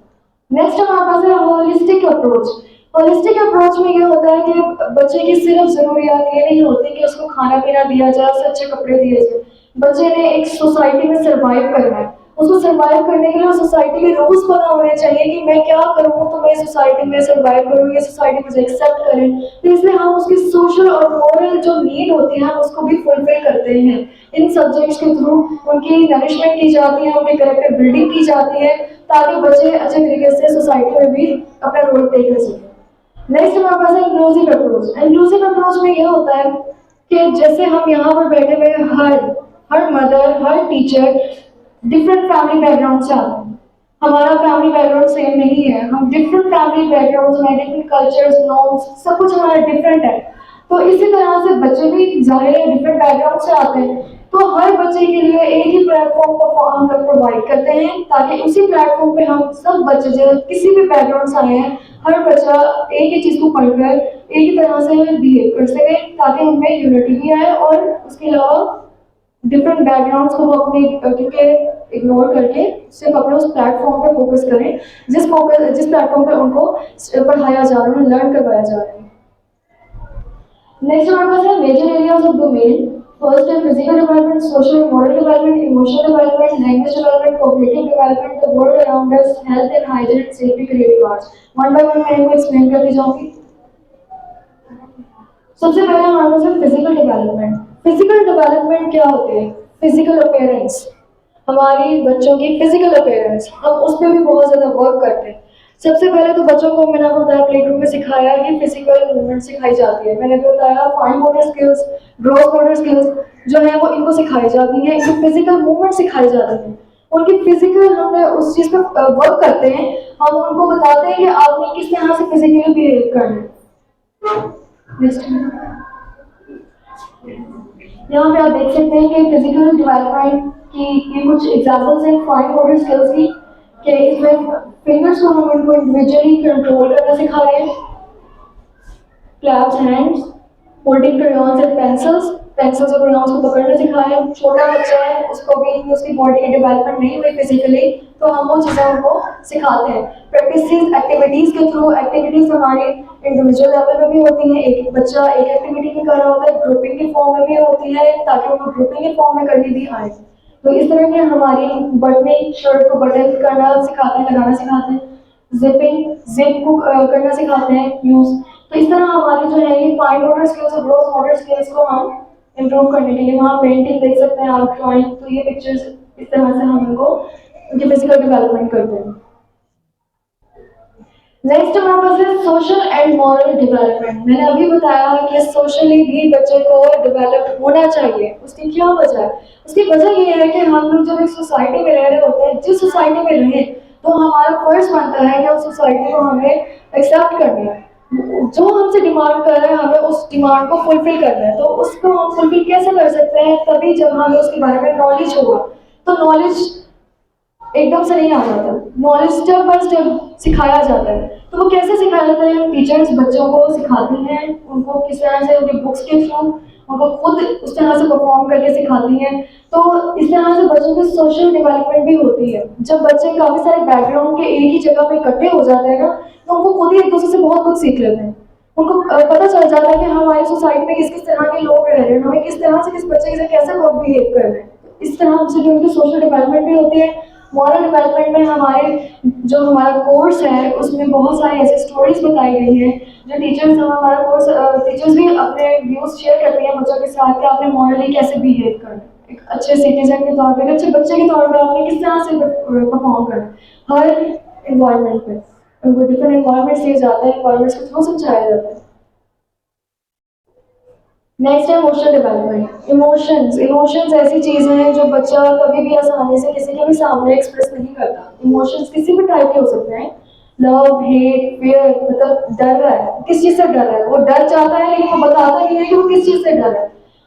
नेक्स्ट हमारे पास है होलिस्टिक अप्रोच। होलिस्टिक अप्रोच में ये होता है कि बच्चे की सिर्फ जरूरियात ये नहीं होती कि उसको खाना पीना दिया जाए, उससे अच्छे कपड़े दिए जाए। बच्चे ने एक सोसाइटी में सरवाइव करना है। उसको सरवाइव करने के लिए सोसाइटी के रूल्स पता होने चाहिए कि मैं क्या करूँ तो मैं सोसाइटी में सरवाइव करूँ, ये सोसाइटी मुझे एक्सेप्ट करे। तो इसलिए हम उसकी सोशल और मोरल जो नीड होती है उसको भी फुलफिल करते हैं। इन सब्जेक्ट्स के थ्रू उनकी नरिशमेंट की जाती है, उनकी करेक्टर बिल्डिंग की जाती है, ताकि बच्चे अच्छे तरीके से सोसाइटी में भी अपना रोल प्ले कर सकें। नेक्स्ट हमारे पास है इंक्लूसिव अप्रोच। इंक्लूसिव अप्रोच में यह होता है कि जैसे हम यहाँ पर बैठे हुए हर हर मदर, हर टीचर डिफरेंट फैमिली बैकग्राउंड से आते हैं। हमारा फैमिली बैकग्राउंड सेम नहीं है, हम डिफरेंट फैमिली बैकग्राउंड में, डिफरेंट कल्चर्स, नॉर्म्स, सब कुछ हमारा डिफरेंट है। तो इसी तरह से बच्चे भी जाहिर है डिफरेंट बैकग्राउंड से आते हैं। तो हर बच्चे के लिए एक ही प्लेटफॉर्म को हम लोग प्रोवाइड करते हैं, ताकि उसी प्लेटफॉर्म पे हम सब बच्चे जो किसी भी बैकग्राउंड से आए हैं, हर बच्चा एक ही चीज को पढ़कर एक ही तरह से बिहेव कर सके, ताकि उनमें यूनिटी भी आए और उसके अलावा डिफरेंट बैकग्राउंड्स को वो अपने क्योंकि इग्नोर करके सिर्फ अपने उस प्लेटफॉर्म पे फोकस करें जिस प्लेटफॉर्म पे उनको पढ़ाया जा रहा है, लर्न करवाया जा रहा है। नेक्स्ट हमारे पास है major areas of domain. First है physical development, social moral development, emotional development, language development, cognitive development, the world around us, health and hygiene, safety, creative arts. One by one मैं इनको एक्सप्लेन करती जाऊंगी। सबसे पहले हमारे पास है फिजिकल डेवलपमेंट। फिजिकल डेवलपमेंट क्या होती है? फिजिकल अपीयरेंस, हमारी बच्चों की फिजिकल अपीयरेंस, हम उस पर भी बहुत ज्यादा वर्क करते हैं। सबसे पहले तो बच्चों को मैंने आपको बताया प्ले ग्रुप में सिखाया कि फिजिकल मूवमेंट सिखाई जाती है। मैंने भी बताया fine motor skills, gross motor skills जो है वो इनको सिखाई जाती है, इनको फिजिकल मूवमेंट सिखाई जाती है। उनकी फिजिकल हमने उस चीज पर वर्क करते हैं, हम उनको बताते हैं कि आपने किस तरह से फिजिकली बिहेव करना है। यहाँ पे आप देख सकते हैं कि फिजिकल डेवलपमेंट की ये कुछ एग्जांपल्स हैं फाइन मोटर स्किल्स की, कि इसमें फिंगर्स को हम उनको इंडिविजुअली कंट्रोल करना सिखा रहे हैं, claps hands, holding crayons and pencils, pencils और crayons को पकड़ना सिखाया है। छोटा बच्चा है उसको भी उसकी बॉडी की डेवलपमेंट नहीं हुई फिजिकली, तो हम वो चीज़ें उनको सिखाते हैं। प्रैक्टिस एक्टिविटीज़ के थ्रू, एक्टिविटीज़ हमारे इंडिविजुअल लेवल में भी होती हैं, एक बच्चा एक एक्टिविटी भी कर रहा होता है, ग्रुपिंग के फॉर्म में भी होती है ताकि उनको ग्रुपिंग के फॉर्म में करनी भी आए। तो इस तरह के हमारी बटनिंग, शर्ट को बटन करना सिखाते हैं, लगाना सिखाते हैं, जिपिंग, जिप को करना सिखाते हैं यूज। तो इस तरह हमारी जो है ये फाइन मोटर स्किल्स और ग्रॉस मोटर स्किल्स को हम इम्प्रूव करने के लिए, वहाँ पेंटिंग देख सकते हैं आप, ड्राइंग, तो ये पिक्चर्स इस तरह से हम इनको उनकी फिजिकल डेवलपमेंट करते हैं। नेक्स्ट हमारे पास है सोशल एंड मॉरल डेवलपमेंट। मैंने अभी बताया कि सोशली भी बच्चे को डेवलप होना चाहिए। उसकी क्या वजह है? उसकी वजह ये है कि हम लोग जब एक सोसाइटी में रह रहे होते हैं, जिस सोसाइटी में रहें, तो हमारा फर्ज बनता है कि उस सोसाइटी को हमें एक्सेप्ट करना है। जो हमसे डिमांड कर रहा है हमें उस डिमांड को फुलफिल करना है। तो उसको हम फुलफिल कैसे कर सकते हैं? तभी जब हमें उसके बारे में नॉलेज होगा। तो नॉलेज एकदम से नहीं आ जाता, नॉलेज स्टेप बाय स्टेप सिखाया जाता है। तो वो कैसे सिखाया जाता है? टीचर्स बच्चों को सिखाती हैं, उनको किस तरह से उनके बुक्स के थ्रू, उनको खुद उस तरह से परफॉर्म करके सिखाती हैं। तो इस तरह से बच्चों की सोशल डेवलपमेंट भी होती है। जब बच्चे काफी सारे बैकग्राउंड के एक ही जगह पे इकट्ठे हो जाते हैं ना, तो उनको खुद ही एक दूसरे से बहुत कुछ सीख लेते हैं। उनको पता चल जाता है कि हमारी सोसाइटी में किस किस तरह के लोग रह रहे हैं, हमें किस तरह से किस बच्चे के साथ कैसे लोग बिहेव कर रहे हैं। इस तरह से जो उनकी सोशल डेवलपमेंट भी होती है। मॉरल डेवलपमेंट में हमारे जो हमारा कोर्स है उसमें बहुत सारी ऐसी स्टोरीज बताई गई हैं जो टीचर्स, हमारा कोर्स टीचर्स भी अपने व्यूज शेयर करती हैं बच्चों के साथ कि आपने मॉरली कैसे बिहेव करना है, एक अच्छे सिटीजन के तौर पर, एक अच्छे बच्चे के तौर पर आपने किस तरह से परफॉर्म करना है हर इन्वायरमेंट में। उनको डिफरेंट इन्वायरमेंट्स दिए जाते हैं, इन्वायरमेंट्स के थ्रू समझाया जाता है। नेक्स्ट है इमोशनल डेवलपमेंट। इमोशंस ऐसी चीजें हैं जो बच्चा कभी भी आसानी से किसी के भी सामने एक्सप्रेस नहीं करता। इमोशंस किसी भी टाइप के हो सकते हैं, लव, हेट, फियर, मतलब डर रहा है, किस चीज से डर रहा है, वो डर चाहता है लेकिन वो बताता नहीं है कि वो किस चीज से डर है।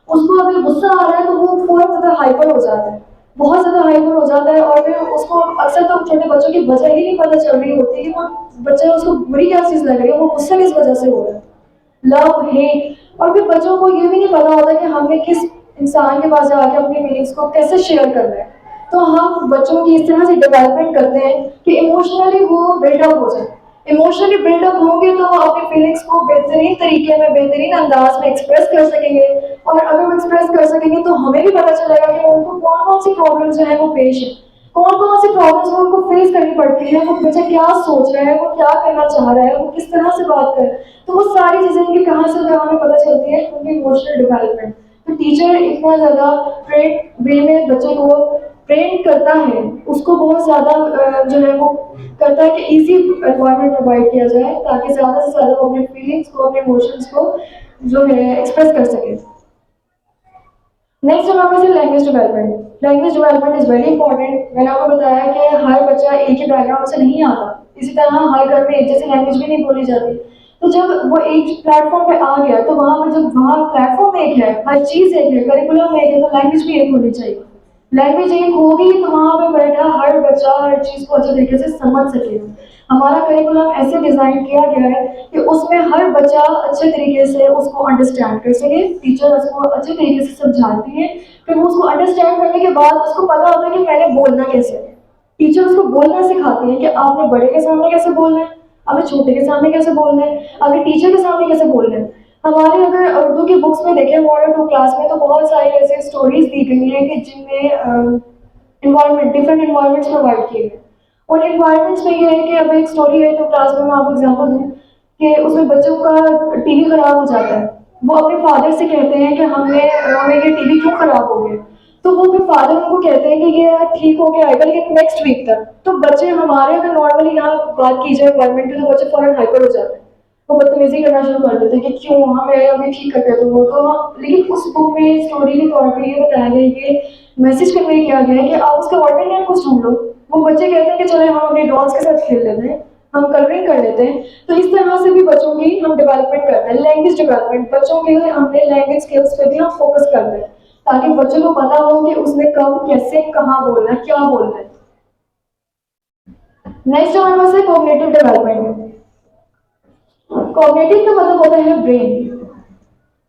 उसको अगर गुस्सा आ रहा है तो वो बहुत ज्यादा हाइपर हो जाता है, बहुत ज्यादा हाइपर हो जाता है, और फिर उसको अक्सर तो छोटे बच्चों की वजह ही नहीं पता चल रही होती कि वो बच्चे उसको बुरी क्या चीज़ लग रही है, वो गुस्सा किस वजह से हो रहा है, लव हेट। और फिर बच्चों को ये भी नहीं पता होता कि हमने किस इंसान के पास जाके अपनी फीलिंग्स को कैसे शेयर करना है। तो हम बच्चों की इस तरह से डेवलपमेंट करते हैं कि इमोशनली वो बिल्डअप हो जाए। इमोशनली बिल्डअप होंगे तो वो अपनी फीलिंग्स को बेहतरीन तरीके में, बेहतरीन अंदाज में एक्सप्रेस कर सकेंगे। और अगर वो एक्सप्रेस कर सकेंगे तो हमें भी पता चलेगा कि उनको कौन कौन सी प्रॉब्लम जो है वो पेश है, कौन कौन सी प्रॉब्लम्स वो उनको फेस करनी पड़ती है, वो बच्चा क्या सोच रहा है, वो क्या करना चाह रहा है, वो किस तरह से बात कर रहा है। तो वो सारी चीजें उनकी कहाँ से हमें पता चलती है, उनकी इमोशनल डेवलपमेंट। तो टीचर इतना ज्यादा ट्रेन वे में बच्चे को ट्रेन करता है, उसको बहुत ज्यादा जो है वो करता है कि इजी एनवायरनमेंट प्रोवाइड किया जाए ताकि ज्यादा से ज्यादा वो अपने फीलिंग्स को, अपने इमोशंस को जो है एक्सप्रेस कर सके। नेक्स्ट हमारे पास है language development. Language development is very important. मैंने आपको बताया कि हर बच्चा एक ही बैकग्राउंड से नहीं आता, इसी तरह हर घर में एक जैसी लैंग्वेज भी नहीं बोली जाती। तो जब वो एक प्लेटफॉर्म पे आ गया तो वहां पर, जब वहाँ प्लेटफॉर्म एक है, हर चीज एक है, करिकुलम एक है, तो लैंग्वेज भी एक होनी चाहिए। लैंग्वेज एक होगी तो वहाँ पे बैठा हर बच्चा हर चीज को अच्छे तरीके से समझ सकेगा। हमारा करिकुलम ऐसे डिजाइन किया गया है कि उसमें हर बच्चा अच्छे तरीके से उसको अंडरस्टैंड कर सके। टीचर उसको अच्छे तरीके से समझाती है, फिर वो उसको अंडरस्टैंड करने के बाद उसको पता होता है कि मैंने बोलना कैसे है। टीचर उसको बोलना सिखाती है कि आपने बड़े के सामने कैसे बोलना है, आपने छोटे के सामने कैसे बोलना है, आगे टीचर के सामने कैसे बोलना है। हमारे अगर उर्दू की बुक्स में देखें मॉडल टू क्लास में, तो बहुत सारी ऐसी स्टोरीज दी गई हैं कि जिनमें इन्वायरमेंट, डिफरेंट इन्वायरमेंट्स प्रोवाइड किए गए। उन इन्वायरमेंट्स में ये है कि अब एक स्टोरी है तो क्लास में मैं आपको एग्जांपल दूं कि उसमें बच्चों का टीवी खराब हो जाता है। वो अपने फादर से कहते हैं कि हमें ये टीवी क्यों खराब हो गया। तो वो फिर फादर उनको कहते हैं कि ये यार ठीक हो गया आएगा लेकिन नेक्स्ट वीक तक। तो बच्चे हमारे अगर नॉर्मली यहाँ बात की जाए इन्वायरमेंट की, तो बच्चे फौरन हाइपर हो जाते हैं, वो बदतमीजी करना शुरू कर देते हैं कि क्यों हमें अभी ठीक करते तुम वो। तो लेकिन उस बुक में स्टोरी के तौर पर ये बताया गया, ये मैसेज कन्वे किया गया है कि आप उसका ऑल्टरनेट कुछ ढूंढ लो। वो बच्चे कहते हैं कि चले हम अपने डॉल्स के साथ खेल लेते हैं, हम कलरिंग कर लेते हैं। तो इस तरह से भी बच्चों की हम डेवलपमेंट करते हैं। लैंग्वेज डेवलपमेंट, बच्चों के लिए हमने लैंग्वेज स्किल्स पे भी हम फोकस करते हैं ताकि बच्चों को पता हो कि उसने कब, कैसे, कहाँ बोलना है, क्या बोलना है। नेक्स्ट हमारे पास है कॉग्निटिव डेवलपमेंट। कॉग्निटिव का मतलब होता है ब्रेन।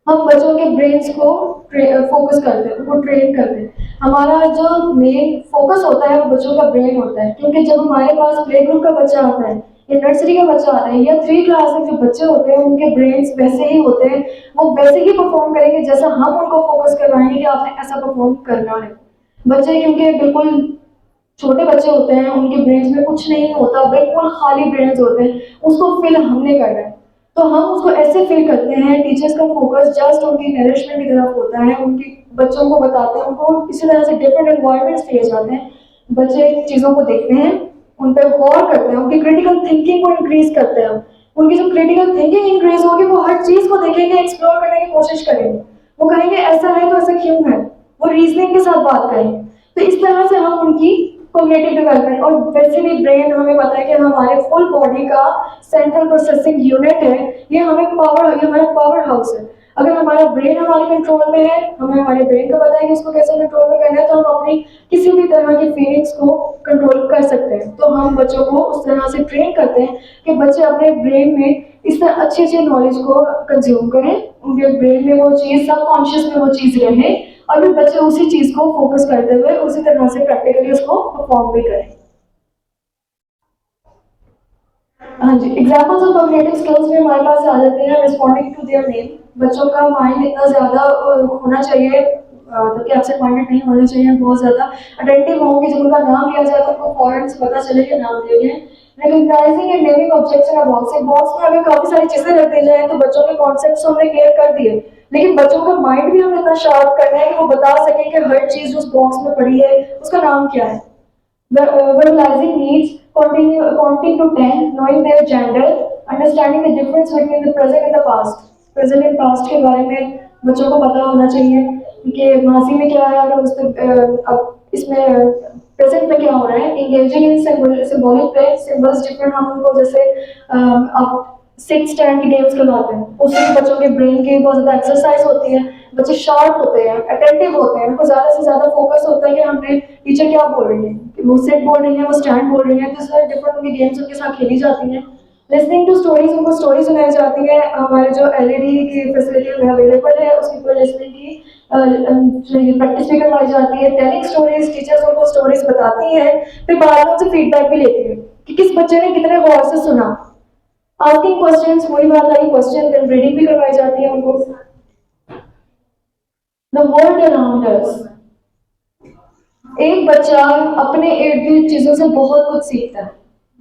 हम बच्चों के ब्रेन्स को फोकस करते हैं, उनको ट्रेन करते हैं। हमारा जो मेन फोकस होता है वो बच्चों का ब्रेन होता है, क्योंकि जब हमारे पास प्ले ग्रुप का बच्चा आता है या नर्सरी का बच्चा आता है या 3 क्लास में जो बच्चे होते हैं, उनके ब्रेन्स वैसे ही होते हैं, वो वैसे ही परफॉर्म करेंगे जैसा हम उनको फोकस करवाएंगे कि आपने ऐसा परफॉर्म करना है। बच्चे क्योंकि बिल्कुल छोटे बच्चे होते हैं, उनके ब्रेन्स में कुछ नहीं होता, बिल्कुल खाली ब्रेन्स होते हैं, उसको फिल हमने करना है। तो हम उसको ऐसे फील करते हैं, टीचर्स का फोकस जस्ट उनकी नरिशमेंट की तरफ होता है, उनकी बच्चों को बताते हैं, उनको इसी तरह से डिफरेंट एनवायरनमेंट्स दिए जाते हैं। बच्चे चीज़ों को देखते हैं, उन पर गौर करते हैं, उनकी क्रिटिकल थिंकिंग को इंक्रीज करते हैं। उनकी जो क्रिटिकल थिंकिंग इंक्रीज होगी, वो हर चीज़ को देखेंगे, एक्सप्लोर करने की कोशिश करेंगे। वो कहेंगे ऐसा है तो ऐसा क्यों है, वो रीजनिंग के साथ बात करेंगे। तो इस तरह से हम उनकी कॉग्निटिव डेवलपमेंट, और वैसे भी ब्रेन हमें पता है कि हमारे फुल बॉडी का सेंट्रल प्रोसेसिंग यूनिट है, ये हमारा पावर हाउस है। अगर हमारा ब्रेन हमारे कंट्रोल में है, हमें हमारे ब्रेन को पता है कि उसको कैसे कंट्रोल में करना है, तो हम अपनी किसी भी तरह की फीलिंग्स को कंट्रोल कर सकते हैं। तो हम बच्चों को उस तरह से ट्रेन करते हैं कि बच्चे अपने ब्रेन में इस तरह अच्छी अच्छी नॉलेज को कंज्यूम करें, उनके ब्रेन में वो चीज़, सबकॉन्शियस में वो चीज़ रहे, और फिर बच्चे उसी चीज को फोकस करते हुए उसी तरह से प्रैक्टिकली उसको परफॉर्म भी करें। हाँ जी, एग्जाम्पल्स ऑफ कॉग्निटिव स्किल्स में हमारे पास आ जाते हैं रिस्पॉन्डिंग टू देयर नेम। बच्चों का माइंड इतना ज़्यादा होना चाहिए, जबकि एब्सेंट माइंडेड नहीं होना चाहिए, बहुत ज़्यादा अटेंटिव होंगे। जब उनका नाम लिया जाए तो उनको फौरन से पता चले कि नाम दिए गए। Recognising and naming objects in a box. एक बॉक्स में अगर काफ़ी सारी चीज़ें रख दी जाए तो बच्चों के कॉन्सेप्ट्स हमने क्लियर कर दिए, लेकिन बच्चों का माइंड भी हमें इतना शार्प करना है कि वो बता सकें कि हर चीज़ उस बॉक्स में पड़ी है उसका नाम क्या है। Verbalizing needs, counting to 10, knowing their gender, understanding the difference between the present and the past. Present and past के बारे में बच्चों को पता होना चाहिए कि मासी में क्या है और अब इसमें प्रेजेंट में क्या हो रहा है। Engaging in symbolic play, symbols different, हम उनको जैसे अब 6 स्टैंड की गेम्स करवाते हैं, उससे बच्चों के ब्रेन की बहुत ज़्यादा एक्सरसाइज होती है। बच्चे शार्प होते हैं, अटेंटिव होते हैं, उनको ज़्यादा से ज़्यादा फोकस होता है कि हमने टीचर क्या बोल रही है, वो सिट बोल रही है, वो स्टैंड बोल रही है, तो सारे डिफरेंट उनकी गेम्स उनके साथ खेली जाती हैं। लिसनिंग टू स्टोरीज, उनको स्टोरी सुनाई जाती है। हमारे जो एलईडी की फैसिलिटी अवेलेबल है उसकी ऊपर लिसनिंग की प्रैक्टिस भी करवाई जाती है। टेलिंग स्टोरीज, टीचर्स उनको स्टोरीज बताती है, फिर बाद में उनसे फीडबैक भी लेती है कि किस बच्चे ने कितने गौर से सुना। आस्किंग क्वेश्चंस, वही बात आई, क्वेश्चन देन रीडिंग भी करवाई जाती है उनको। द वर्ल्ड अराउंड अस, एक बच्चा अपने इर्द गिर्द चीजों से बहुत कुछ सीखता है,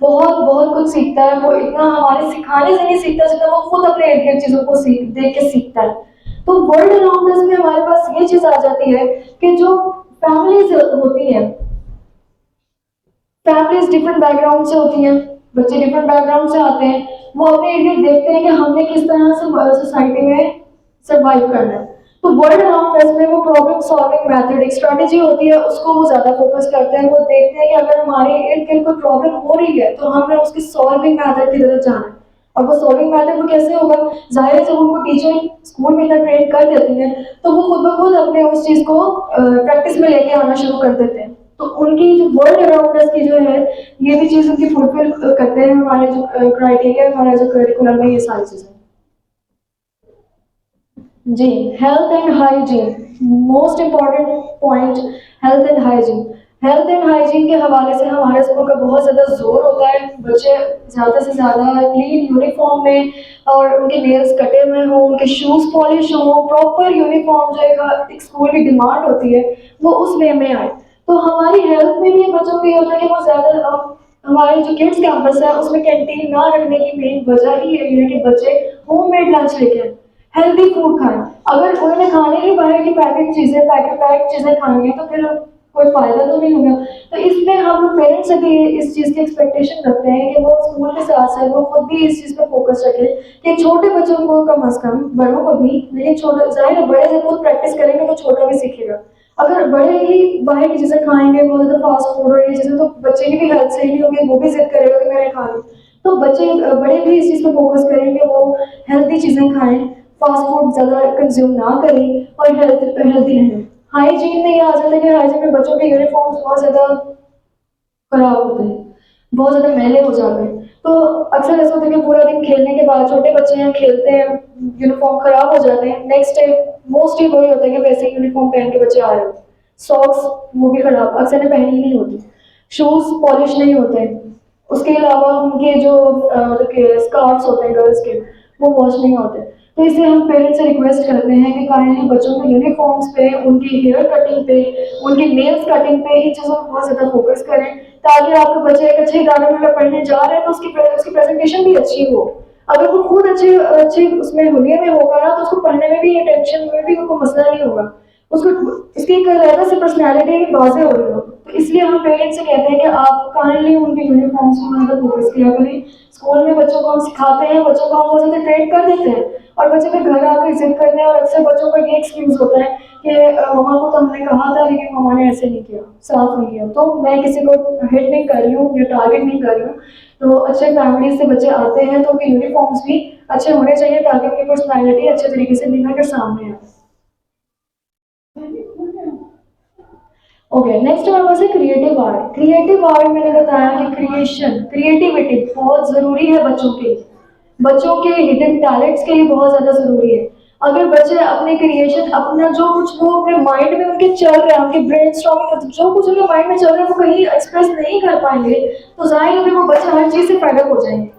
बहुत बहुत कुछ सीखता है। वो इतना हमारे सिखाने से नहीं सीखता जितना वो खुद अपने इर्द गिर्द चीजों को देख के सीखता है। तो वर्ल्ड अराउंड अस में हमारे पास ये चीज आ जाती है कि जो फैमिलीज होती हैं, फैमिलीज डिफरेंट बैकग्राउंड से होती हैं, बच्चे डिफरेंट बैकग्राउंड से आते हैं, वो अपने इर्द गिर्द देखते हैं कि हमने किस तरह से सोसाइटी में सर्वाइव करना है। तो वर्ल्ड अराउंड अस में वो प्रॉब्लम सॉल्विंग मेथड, एक स्ट्रेटेजी होती है, उसको वो ज्यादा फोकस करते हैं। वो देखते हैं कि अगर हमारे इर्द गिर्द कोई प्रॉब्लम हो रही है तो हमने उसकी सॉल्विंग मेथड की तरफ जाना है। और वो सॉल्विंग मेथड वो कैसे होगा, जाहिर है जब उनको टीचर स्कूल में इतना ट्रेन कर देती है तो वो खुद ब खुद अपने उस चीज को प्रैक्टिस में लेके आना शुरू कर देते हैं। तो उनकी जो वर्ल्ड अराउंड अस की जो है ये भी चीज उनकी फुलफिल करते हैं हमारे जो क्राइटेरिया, हमारा जो करिकुलम है, ये सारी चीजें। जी, health and hygiene, most important point, health and hygiene. Health and hygiene के हवाले से हमारे स्कूल का बहुत ज़्यादा जोर होता है। बच्चे ज़्यादा से ज़्यादा क्लीन यूनिफॉर्म में, और उनके नेल्स कटे हुए हों, उनके शूज़ पॉलिश हों, प्रॉपर यूनिफॉर्म जो एक स्कूल की डिमांड होती है वो उस वे में आए। तो हमारी हेल्थ में भी बच्चों को ये होता है कि वो ज़्यादा, हमारे जो किड्स कैंपस है उसमें कैंटीन ना रखने की मेन वजह ही यही है कि बच्चे होममेड लंच लेके आए, हेल्दी फूड खाएं। अगर उन्होंने खाने ही बाहर की पैकेट चीजें खानी है तो फिर कोई फायदा तो नहीं होगा। तो इसमें हम लोग पेरेंट्स से भी इस चीज की एक्सपेक्टेशन रखते हैं कि वो स्कूल के साथ साथ वो खुद भी इस चीज पे फोकस रखें कि छोटे बच्चों को कम अज कम, बड़ों को भी, लेकिन छोटे जाहिर है बड़े जब खुद प्रैक्टिस करेंगे तो छोटा भी सीखेगा। अगर बड़े ही बाहर की चीजें खाएंगे, बहुत ज्यादा फास्ट फूड और ये चीजें, तो बच्चे की भी हेल्थ सही नहीं होगी, वो भी जिद करेगा कि मैंने खानी। तो बच्चे बड़े भी इस चीज पे फोकस करेंगे, वो हेल्दी चीजें खाएं, फास्ट फूड ज़्यादा कंज्यूम ना करें और हेल्दी रहें। हाइजीन में ये आ जाता है कि हाइजीन में बच्चों के यूनिफॉर्म्स बहुत ज़्यादा खराब होते हैं, बहुत ज़्यादा मैले हो जाते हैं। तो अक्सर ऐसा होता है कि पूरा दिन खेलने के बाद, छोटे बच्चे हैं खेलते हैं, यूनिफॉर्म खराब हो जाते हैं, नेक्स्ट डे मोस्टली वही होता है कि वैसे यूनिफॉर्म पहन के बच्चे आ रहे हैं, सॉक्स वो भी खराब, अक्सर ने पहनी ही नहीं होती, शूज़ पॉलिश नहीं होते, उसके अलावा उनके जो स्कार्फ्स होते हैं गर्ल्स के, वो वॉश नहीं होते। तो इसलिए हम पेरेंट्स से रिक्वेस्ट करते हैं कि काइंडली बच्चों के यूनिफॉर्म्स पे, उनकी हेयर कटिंग पे, उनकी नेल्स कटिंग पे, इन चीज़ों पर बहुत ज़्यादा फोकस करें, ताकि आपके बच्चे एक अच्छे इदारे में अगर पढ़ने जा रहे हैं तो उसकी प्रेजेंटेशन भी अच्छी हो। अगर वो खुद अच्छे अच्छे उसमें हुलिये में होगा ना तो उसको पढ़ने में भी, टेंशन में भी उनको मसला नहीं होगा, उसको उसकी एक अलग से पर्सनैलिटी भी वाजे हो रही हो। तो इसलिए हम पेरेंट्स से कहते हैं कि आप काइंडली उनके यूनिफॉर्म्स पर ज़्यादा फोकस किया करें। स्कूल में बच्चों को हम सिखाते हैं, बच्चों को हम बहुत ज़्यादा ट्रेन कर देते हैं, और बच्चे फिर घर आकर जिद करते हैं, और अक्सर बच्चों का ये एक्सक्यूज होता है कि मम्मा को तो हमने कहा था लेकिन मम्मा ने ऐसे नहीं किया, साफ नहीं किया। तो मैं किसी को हिट नहीं कर रही हूँ या टारगेट नहीं कर रही हूँ। तो अच्छे फैमिली से बच्चे आते हैं तो उनके यूनिफॉर्म्स भी अच्छे होने चाहिए ताकि उनकी पर्सनैलिटी अच्छे तरीके से निखर कर सामने आए। ओके, नेक्स्ट हमारे पास है क्रिएटिव आर्ट। क्रिएटिव आर्ट मैंने बताया कि क्रिएशन, क्रिएटिविटी बहुत जरूरी है बच्चों के लिए, बच्चों के हिडन टैलेंट्स के लिए बहुत ज्यादा जरूरी है। अगर बच्चे अपने क्रिएशन, अपना जो कुछ वो अपने माइंड में उनके चल रहा है, उनके ब्रेन स्टॉर्मिंग, जो कुछ उनके माइंड में चल रहा है वो कहीं एक्सप्रेस नहीं कर पाएंगे तो जाहिर है वो बच्चे हर चीज से पैदा हो जाएंगे।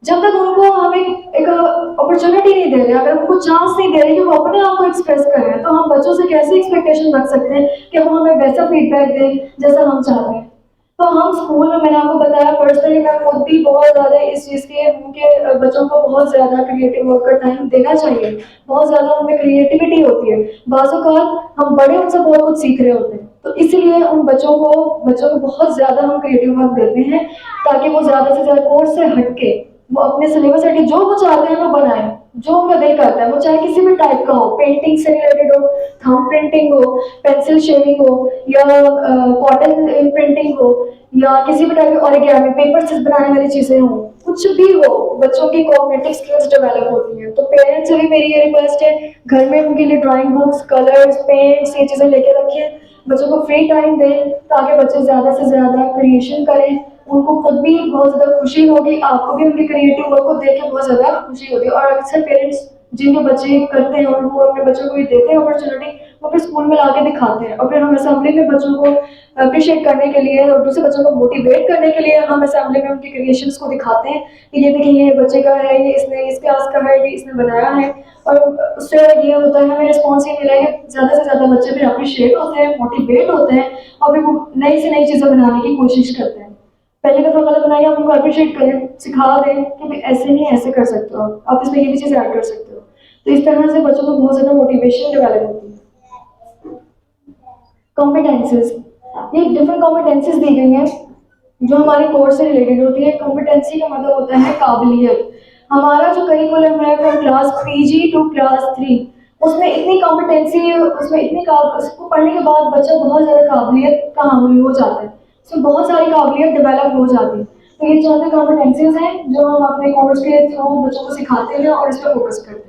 जब तक उनको हम एक अपॉर्चुनिटी नहीं दे रहे, अगर उनको चांस नहीं दे रहे कि वो अपने आप को एक्सप्रेस करें, तो हम बच्चों से कैसे एक्सपेक्टेशन रख सकते हैं कि वो हमें वैसा फीडबैक दें जैसा हम चाहते हैं। तो हम स्कूल में, मैंने आपको बताया पर्सनली मैं खुद भी बहुत ज़्यादा इस चीज़ के, उनके बच्चों को बहुत ज़्यादा क्रिएटिव वर्क का टाइम देना चाहिए, बहुत ज़्यादा उनमें क्रिएटिविटी होती है, बाज़-औक़ात हम बड़े उनसे बहुत कुछ सीख रहे होते हैं। तो इसलिए उन बच्चों को बहुत ज़्यादा हम क्रिएटिव वर्क देते हैं ताकि वो ज़्यादा से ज़्यादा कोर्स से हट के वो अपने सिलेबस हट के जो वो चाहते हैं वो बनाएं, जो उनका दिल करता है, वो चाहे किसी भी टाइप का हो, पेंटिंग से रिलेटेड हो, थंब प्रिंटिंग हो, पेंसिल शेविंग हो, या कॉटन प्रिंटिंग हो, या किसी भी टाइप की ऑरिगेमी पेपर से बनाने वाली चीजें हो, कुछ भी हो, बच्चों की कॉग्निटिव स्किल्स डेवलप होती हैं। तो पेरेंट्स से भी मेरी ये रिक्वेस्ट है, घर में उनके लिए ड्राइंग बुक्स, कलर्स, पेंट्स, ये चीज़ें लेके रखें, बच्चों को फ्री टाइम दें ताकि बच्चे ज़्यादा से ज़्यादा क्रिएशन करें। उनको खुद भी बहुत ज़्यादा खुशी होगी, आपको भी उनकी क्रिएटिव वर्क को देख के बहुत ज़्यादा खुशी होती है। और अक्सर पेरेंट्स जिनके बच्चे करते हैं और वो अपने बच्चों को भी देते हैं अपॉर्चुनिटी, वो फिर स्कूल में ला के दिखाते हैं, और फिर हम असेंबली में बच्चों को अप्रिशिएट करने के लिए और दूसरे बच्चों को मोटिवेट करने के लिए हम असेंबली में उनकी क्रिएशंस को दिखाते हैं कि ये देखिए ये बच्चे का है, ये इसने इस क्लास का है, ये इसने बनाया है। और उससे ये होता है, हमें रिस्पॉन्स ये मिला है कि ज़्यादा से ज़्यादा बच्चे भी अप्रिशिएट होते हैं, मोटिवेट होते हैं, और फिर वो नई से नई चीज़ें बनाने की कोशिश करते हैं। पहली दफ़ा गलत बनाई, आप उनको अप्रिशिएट करें, सिखा दें कि भाई ऐसे नहीं, ऐसे कर सकते हो आप इसमें ये भी चीज़ ऐड कर सकते हो। तो इस तरह से बच्चों को बहुत ज़्यादा मोटिवेशन डेवलप होती है। कॉम्पिटेंसेस, ये डिफरेंट कॉम्पिटेंसेस दी गई हैं जो हमारे कोर्स से रिलेटेड होती है। कॉम्पिटेंसी का मतलब होता है काबिलियत। हमारा जो करिकुलम है from class PG to class 3, उसमें इतनी कॉम्पिटेंसी, उसमें उसको पढ़ने के बाद बच्चा बहुत ज़्यादा काबिलियत का हामिल हो जाता है, उसमें बहुत सारी काबिलियत डेवलप हो जाती है। तो ये 4 कॉम्पिटेंसीज हैं जो हम अपने कोर्स के थ्रू बच्चों को सिखाते हैं और इस पर फोकस करते हैं।